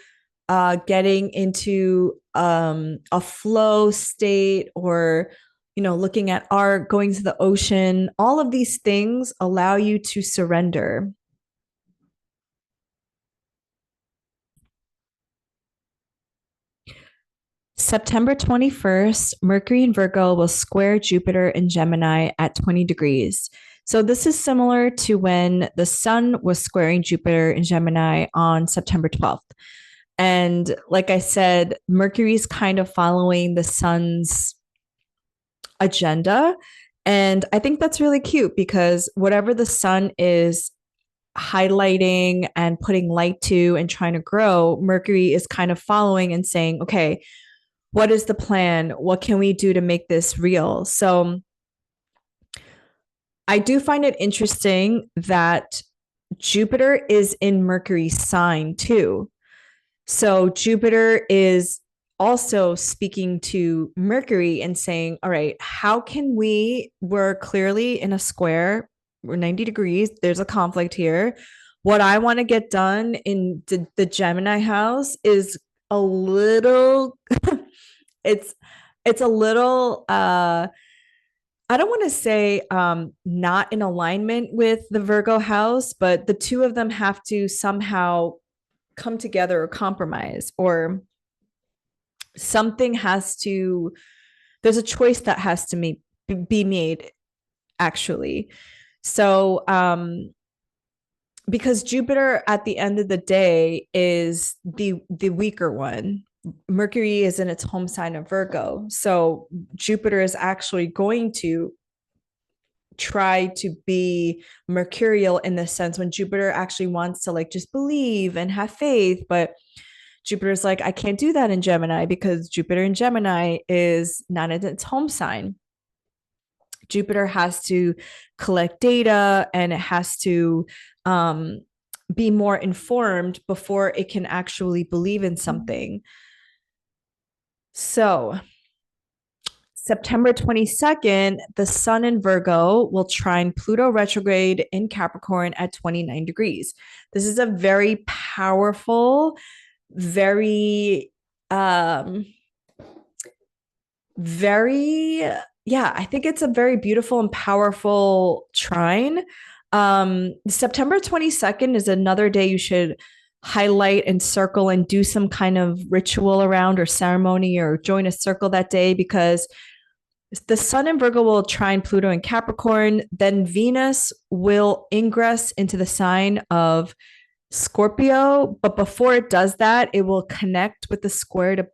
getting into a flow state or looking at art, going to the ocean, all of these things allow you to surrender. September 21st, Mercury in Virgo will square Jupiter in Gemini at 20 degrees. So this is similar to when the sun was squaring Jupiter in Gemini on September 12th. And like I said, Mercury's kind of following the sun's agenda. And I think that's really cute because whatever the sun is highlighting and putting light to and trying to grow, Mercury is kind of following and saying, okay, what is the plan? What can we do to make this real? So I do find it interesting that Jupiter is in Mercury's sign too. So Jupiter is also speaking to Mercury and saying, all right, how can we're clearly in a square, we're 90 degrees, there's a conflict here. What I want to get done in the Gemini house is a little, it's, it's a little, I don't want to say not in alignment with the Virgo house, but the two of them have to somehow come together or compromise, or something has to, there's a choice that has to be made actually. So because Jupiter at the end of the day is the weaker one. Mercury is in its home sign of Virgo. So Jupiter is actually going to try to be mercurial in this sense, when Jupiter actually wants to like just believe and have faith. But Jupiter's like, I can't do that in Gemini because Jupiter in Gemini is not in its home sign. Jupiter has to collect data and it has to be more informed before it can actually believe in something. So September 22nd, the sun in Virgo will trine Pluto retrograde in Capricorn at 29 degrees. This is a very powerful, very, very, yeah, I think it's a very beautiful and powerful trine. September 22nd is another day you should highlight and circle and do some kind of ritual around or ceremony or join a circle that day, because the sun in Virgo will trine Pluto in Capricorn. Then Venus will ingress into the sign of Scorpio. But before it does that, it will connect with the square to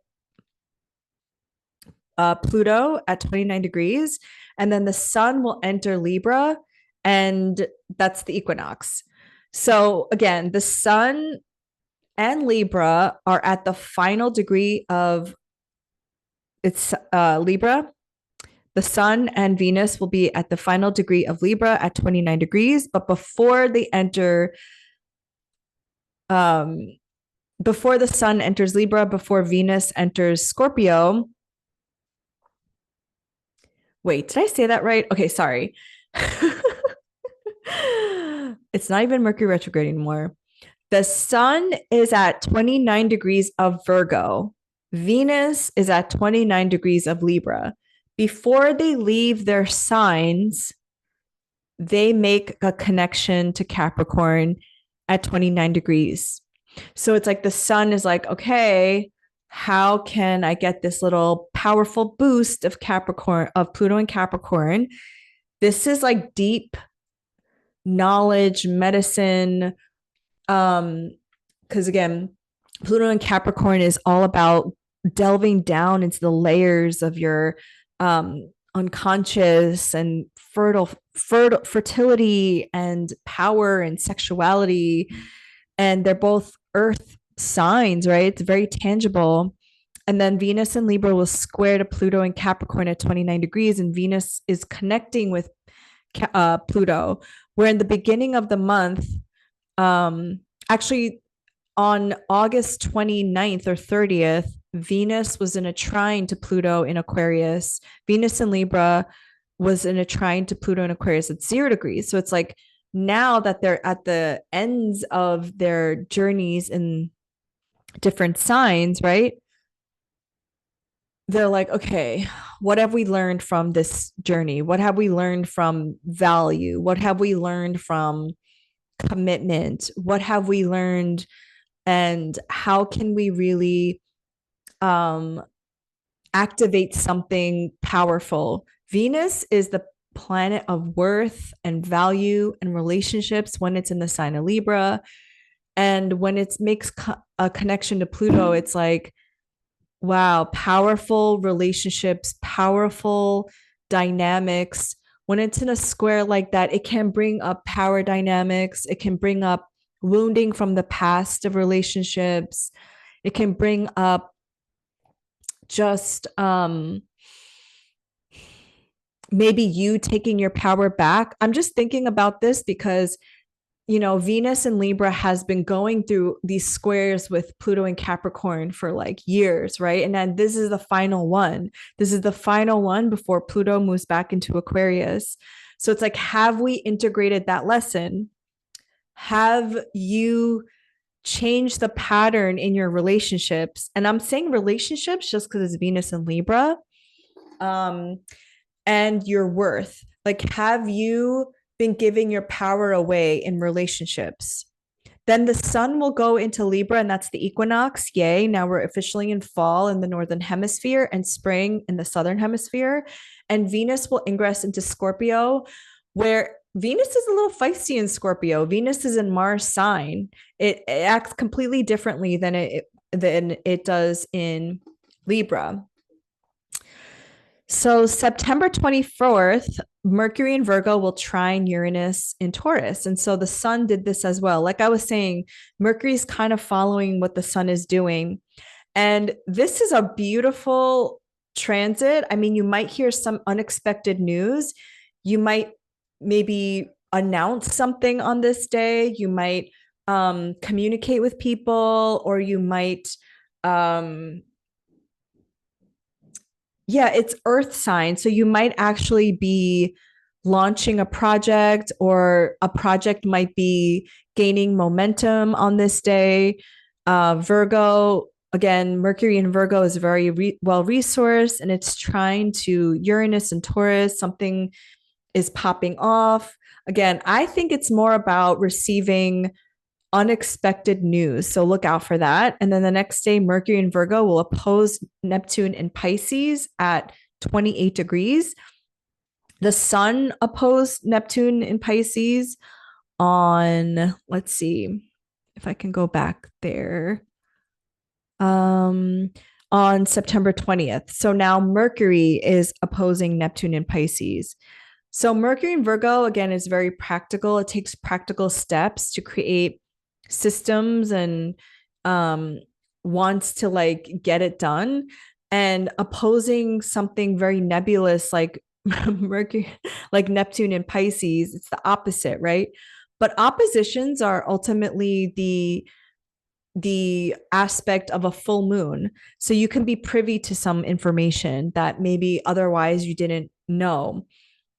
Pluto at 29 degrees. And then the sun will enter Libra, and that's the equinox. So again, the sun and Libra are at the final degree of it's Libra. The sun and Venus will be at the final degree of Libra at 29 degrees. But before they enter, before the sun enters Libra, before Venus enters Scorpio. Wait, did I say that right? Okay, sorry. It's not even Mercury retrograde anymore. The sun is at 29 degrees of Virgo. Venus is at 29 degrees of Libra. Before they leave their signs, they make a connection to Capricorn at 29 degrees. So it's like the sun is like, okay, how can I get this little powerful boost of Capricorn, of Pluto and Capricorn? This is like deep knowledge, medicine. Because again, Pluto and Capricorn is all about delving down into the layers of your unconscious and fertility and power and sexuality. And they're both earth signs, right? It's very tangible. And then Venus and Libra will square to Pluto and Capricorn at 29 degrees, and Venus is connecting with Pluto. Where in the beginning of the month, actually on August 29th or 30th, Venus was in a trine to Pluto in Aquarius. Venus in Libra was in a trine to Pluto in Aquarius at 0 degrees. So it's like now that they're at the ends of their journeys in different signs, right? They're like, okay, what have we learned from this journey? What have we learned from value? What have we learned from commitment? What have we learned? And how can we really activate something powerful? Venus is the planet of worth and value and relationships when it's in the sign of Libra. And when it makes a connection to Pluto, it's like, wow, powerful relationships, powerful dynamics. When it's in a square like that, it can bring up power dynamics. It can bring up wounding from the past of relationships. It can bring up just maybe you taking your power back. I'm just thinking about this because Venus and Libra has been going through these squares with Pluto and Capricorn for like years, right? And then this is the final one. This is the final one before Pluto moves back into Aquarius. So it's like, have we integrated that lesson? Have you changed the pattern in your relationships? And I'm saying relationships just because it's Venus and Libra, and your worth. Like, have you been giving your power away in relationships? Then the sun will go into Libra, and that's the equinox. Yay. Now we're officially in fall in the northern hemisphere and spring in the southern hemisphere. And Venus will ingress into Scorpio, where Venus is a little feisty in Scorpio. Venus is in Mars sign. It acts completely differently than it does in Libra. So September 24th, Mercury in Virgo will trine Uranus in Taurus. And so the sun did this as well. Like I was saying, Mercury's kind of following what the sun is doing. And this is a beautiful transit. I mean, you might hear some unexpected news. You might maybe announce something on this day. You might communicate with people, or you might um, yeah, it's earth sign. So you might actually be launching a project, or a project might be gaining momentum on this day. Virgo, again, Mercury in Virgo is very well resourced, and it's trying to Uranus and Taurus. Something is popping off. Again, I think it's more about receiving unexpected news. So look out for that. And then the next day, Mercury in Virgo will oppose Neptune in Pisces at 28 degrees. The sun opposed Neptune in Pisces on, let's see if I can go back there, on September 20th. So now Mercury is opposing Neptune in Pisces. So Mercury in Virgo, again, is very practical. It takes practical steps to create systems, and wants to like get it done, and opposing something very nebulous like Mercury, like Neptune in Pisces. It's the opposite, right? But oppositions are ultimately the aspect of a full moon. So you can be privy to some information that maybe otherwise you didn't know.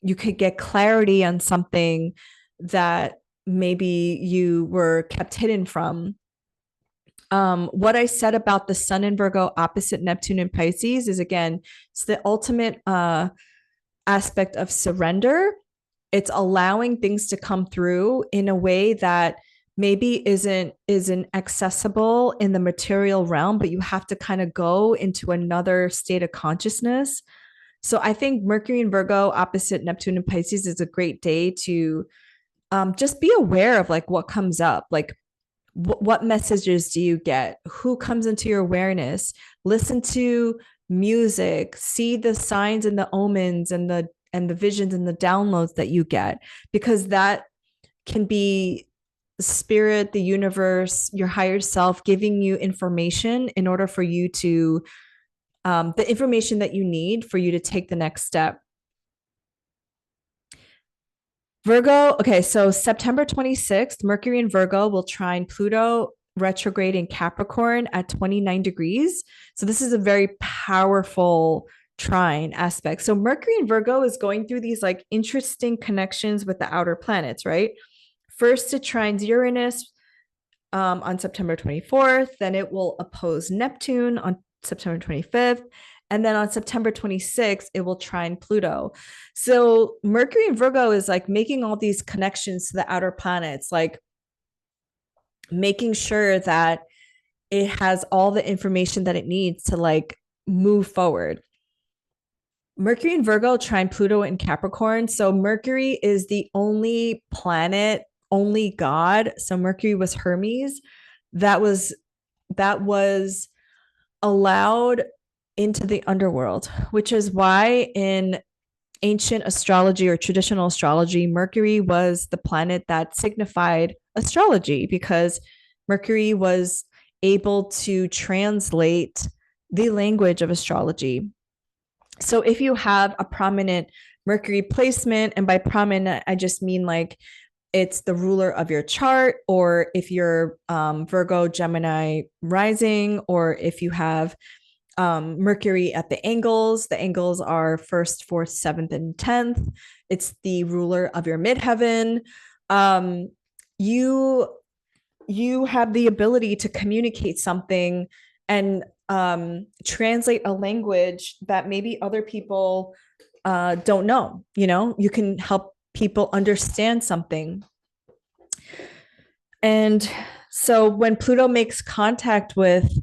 You could get clarity on something that maybe you were kept hidden from. What I said about the sun in Virgo opposite Neptune in Pisces is, again, it's the ultimate aspect of surrender. It's allowing things to come through in a way that maybe isn't accessible in the material realm, but you have to kind of go into another state of consciousness. So I think Mercury in Virgo opposite Neptune in Pisces is a great day to just be aware of like what comes up, like what messages do you get, who comes into your awareness, listen to music, see the signs and the omens and the visions and the downloads that you get, because that can be spirit, the universe, your higher self giving you information in order for you to the information that you need for you to take the next step. Virgo, okay, so September 26th, Mercury in Virgo will trine Pluto retrograde in Capricorn at 29 degrees. So this is a very powerful trine aspect. So Mercury in Virgo is going through these like interesting connections with the outer planets, right? First, it trines Uranus on September 24th, then it will oppose Neptune on September 25th. And then on September 26th, it will trine Pluto. So Mercury in Virgo is like making all these connections to the outer planets, like making sure that it has all the information that it needs to like move forward. Mercury in Virgo trine Pluto in Capricorn. So Mercury is the only planet, only god. So Mercury was Hermes. That was allowed into the underworld, which is why in ancient astrology or traditional astrology, Mercury was the planet that signified astrology, because Mercury was able to translate the language of astrology. So if you have a prominent Mercury placement, and by prominent, I just mean like it's the ruler of your chart, or if you're Virgo, Gemini rising, or if you have Mercury at the angles are first, fourth, seventh, and 10th. It's the ruler of your midheaven. You have the ability to communicate something and translate a language that maybe other people don't know. You know, you can help people understand something. And so when Mercury makes contact with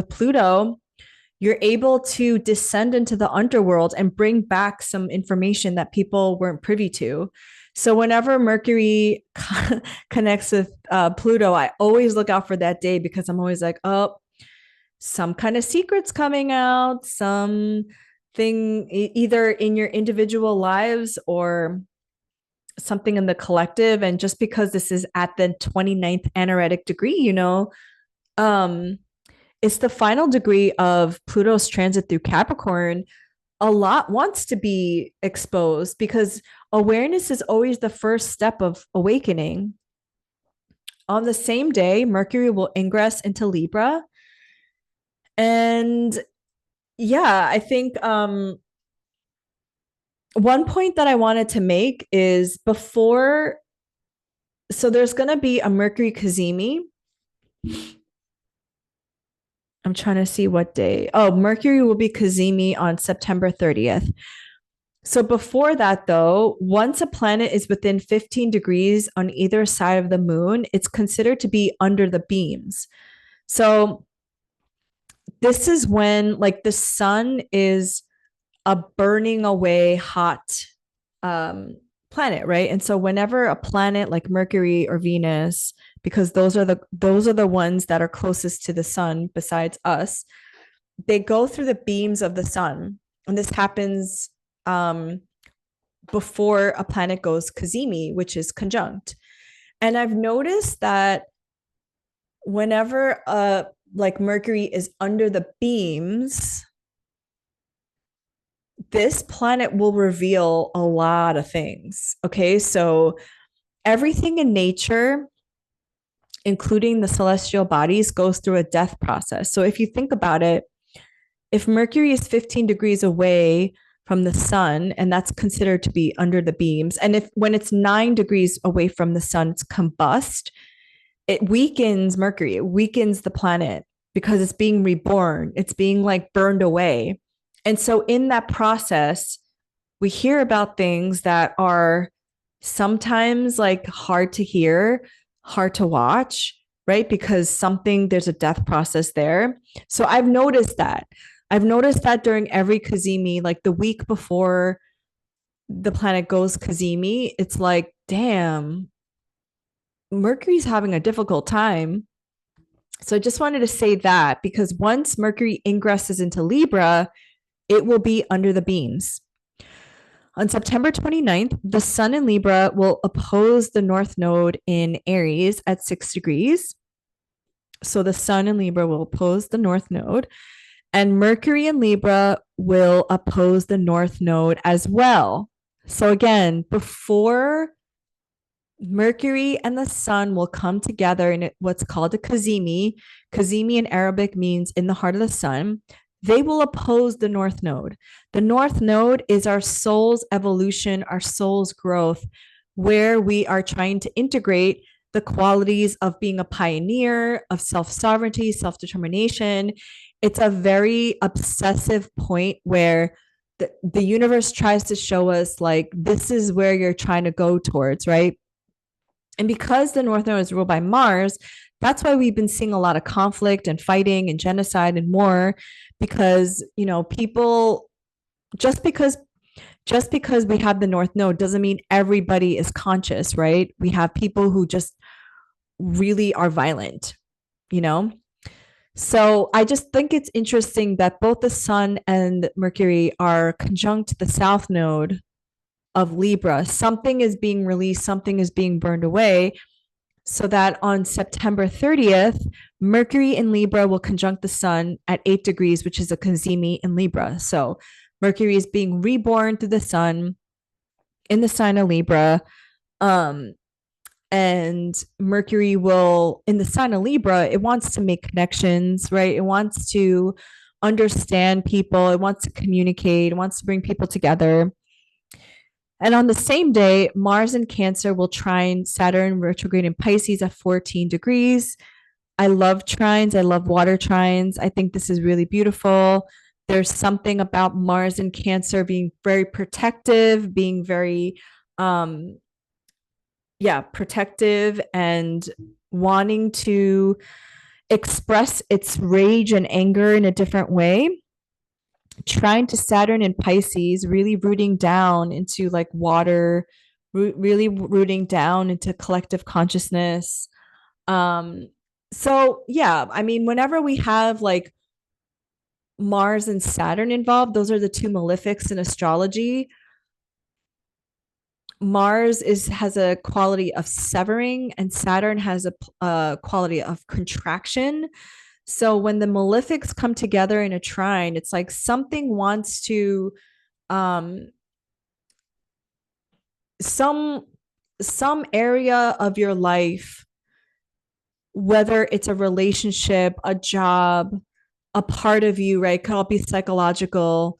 Pluto, you're able to descend into the underworld and bring back some information that people weren't privy to. So whenever Mercury connects with Pluto, I always look out for that day, because I'm always like, oh, some kind of secret's coming out, some thing either in your individual lives or something in the collective. And just because this is at the 29th anaretic degree, um, it's the final degree of Pluto's transit through Capricorn. A lot wants to be exposed because awareness is always the first step of awakening. On the same day, Mercury will ingress into Libra. And yeah, I think one point that I wanted to make is before, so there's going to be a Mercury Cazimi. I'm trying to see what day. Oh, Mercury will be Cazimi on September 30th. So before that, though, once a planet is within 15 degrees on either side of the moon, it's considered to be under the beams. So this is when, like, the sun is a burning away hot planet, right? And so whenever a planet like Mercury or Venus, because those are the ones that are closest to the sun besides us, they go through the beams of the sun, and this happens before a planet goes Cazimi, which is conjunct. And I've noticed that whenever like Mercury is under the beams, this planet will reveal a lot of things. Okay, so everything in nature, including the celestial bodies, goes through a death process. So if you think about it, if Mercury is 15 degrees away from the sun, and that's considered to be under the beams, and if when it's 9 degrees away from the sun, it's combust, it weakens Mercury, it weakens the planet because it's being reborn, it's being like burned away. And so in that process, we hear about things that are sometimes like hard to hear, hard to watch, right? Because there's a death process there. So I've noticed that. I've noticed that during every Cazimi, like the week before the planet goes Cazimi, it's like, damn, Mercury's having a difficult time. So I just wanted to say that because once Mercury ingresses into Libra, it will be under the beams. On September 29th, the sun in Libra will oppose the North Node in Aries at 6 degrees. So the sun in Libra will oppose the North Node, and Mercury in Libra will oppose the North Node as well. So again, before Mercury and the sun will come together in what's called a Cazimi. Cazimi in Arabic means in the heart of the sun. They will oppose the North Node. The North Node is our soul's evolution, our soul's growth, where we are trying to integrate the qualities of being a pioneer, of self-sovereignty, self-determination. It's a very obsessive point where the universe tries to show us, like, this is where you're trying to go towards, right? And because the North Node is ruled by Mars, that's why we've been seeing a lot of conflict and fighting and genocide and war, because, people, just because we have the North Node doesn't mean everybody is conscious, right? We have people who just really are violent, you know? So I just think it's interesting that both the sun and Mercury are conjunct the South Node of Libra. Something is being released, something is being burned away, so that on September 30th, Mercury in Libra will conjunct the sun at 8 degrees, which is a Cazimi in Libra. So Mercury is being reborn through the sun in the sign of Libra. And Mercury will, in the sign of Libra, it wants to make connections, right? It wants to understand people, it wants to communicate, it wants to bring people together. And on the same day, Mars in Cancer will trine Saturn retrograde in Pisces at 14 degrees. I love trines. I love water trines. I think this is really beautiful. There's something about Mars in Cancer being very protective, being very, protective and wanting to express its rage and anger in a different way. Trying to Saturn in Pisces, really rooting down into like water, really rooting down into collective consciousness. So yeah, I mean, whenever we have like Mars and Saturn involved. Those are the two malefics in astrology. Mars has a quality of severing, and Saturn has a quality of contraction. So when the malefics come together in a trine, it's like something wants to um some some area of your life, whether it's a relationship, a job, a part of you, right? Could all be psychological,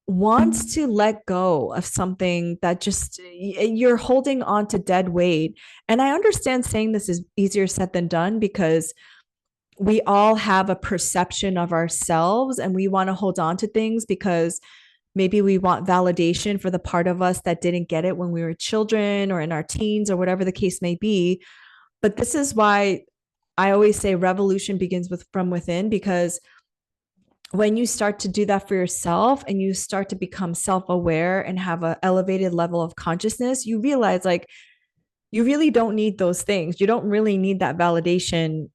wants to let go of something that just you're holding on to dead weight. And I understand saying this is easier said than done because we all have a perception of ourselves and we want to hold on to things because maybe we want validation for the part of us that didn't get it when we were children or in our teens or whatever the case may be. But this is why I always say revolution begins with from within, because when you start to do that for yourself and you start to become self-aware and have an elevated level of consciousness, you realize like you really don't need those things. You don't really need that validation.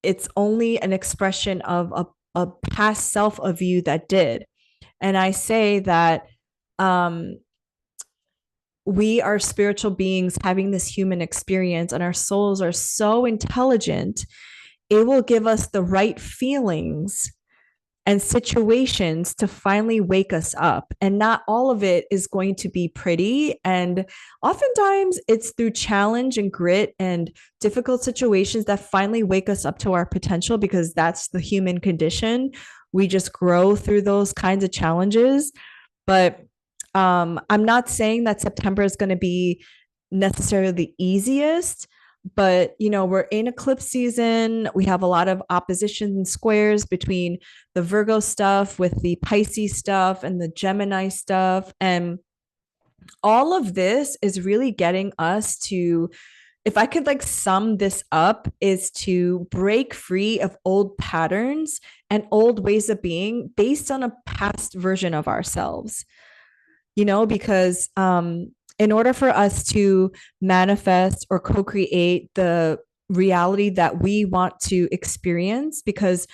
It's only an expression of a past self of you that did. And I say that um, we are spiritual beings having this human experience, and our souls are so intelligent, it will give us the right feelings and situations to finally wake us up. And not all of it is going to be pretty. And oftentimes it's through challenge and grit and difficult situations that finally wake us up to our potential, because that's the human condition. We just grow through those kinds of challenges. But I'm not saying that September is going to be necessarily the easiest, but we're in eclipse season. We have a lot of opposition and squares between the Virgo stuff with the Pisces stuff and the Gemini stuff, and all of this is really getting us to, if I could like sum this up, is to break free of old patterns and old ways of being based on a past version of ourselves. Because in order for us to manifest or co-create the reality that we want to experience, because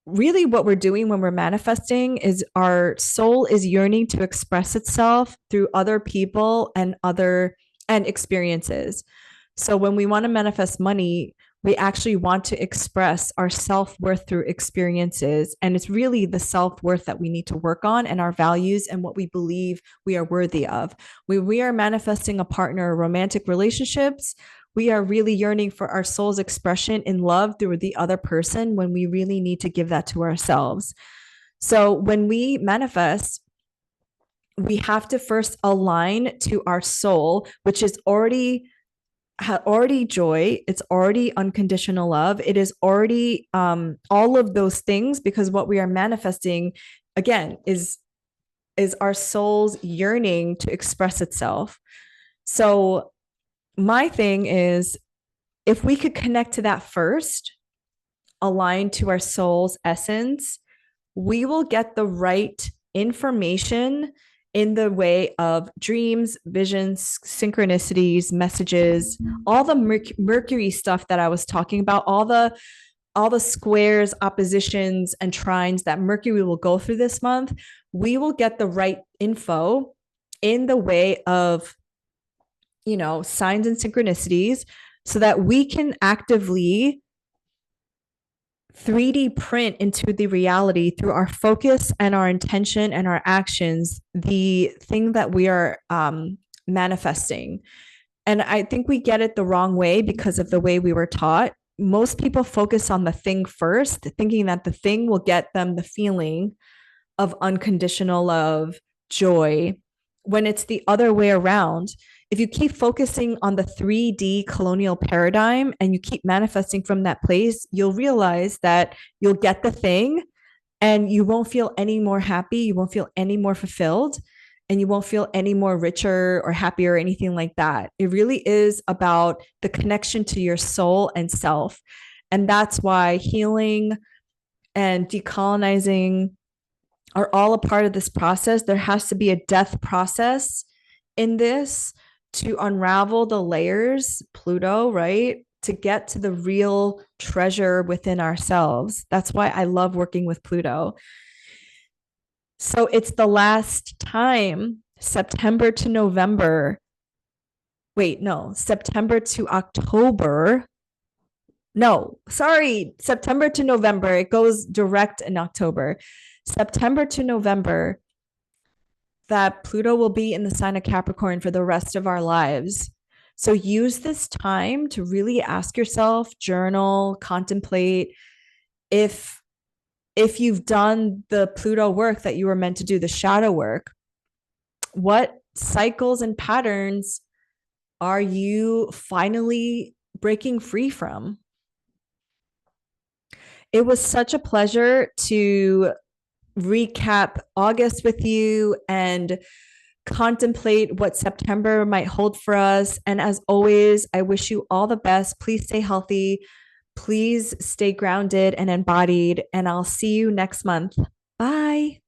really what we're doing when we're manifesting is our soul is yearning to express itself through other people and experiences. So when we want to manifest money, we actually want to express our self-worth through experiences. And it's really the self-worth that we need to work on, and our values and what we believe we are worthy of. When we are manifesting a partner or romantic relationships, we are really yearning for our soul's expression in love through the other person, when we really need to give that to ourselves. So when we manifest, we have to first align to our soul, which is already joy. It's already unconditional love. It is already all of those things, because what we are manifesting again is our soul's yearning to express itself. So my thing is, if we could connect to that first, align to our soul's essence, we will get the right information in the way of dreams, visions, synchronicities, messages, all the Mercury stuff that I was talking about, all the squares, oppositions, and trines that Mercury will go through this month. We will get the right info in the way of signs and synchronicities, so that we can actively 3D print into the reality through our focus and our intention and our actions, the thing that we are manifesting. And I think we get it the wrong way because of the way we were taught. Most people focus on the thing first, thinking that the thing will get them the feeling of unconditional love, joy, when it's the other way around. If you keep focusing on the 3D colonial paradigm and you keep manifesting from that place, you'll realize that you'll get the thing and you won't feel any more happy. You won't feel any more fulfilled, and you won't feel any more richer or happier or anything like that. It really is about the connection to your soul and self. And that's why healing and decolonizing are all a part of this process. There has to be a death process in this to unravel the layers, Pluto, right? to get to the real treasure within ourselves. That's why I love working with Pluto. So it's the last time, September to November. Wait, no, September to October. No, sorry, September to November. It goes direct in October. September to November, that Pluto will be in the sign of Capricorn for the rest of our lives. So use this time to really ask yourself, journal, contemplate if you've done the Pluto work that you were meant to do, the shadow work, what cycles and patterns are you finally breaking free from? It was such a pleasure to recap August with you and contemplate what September might hold for us. And as always, I wish you all the best. Please stay healthy. Please stay grounded and embodied. And I'll see you next month. Bye.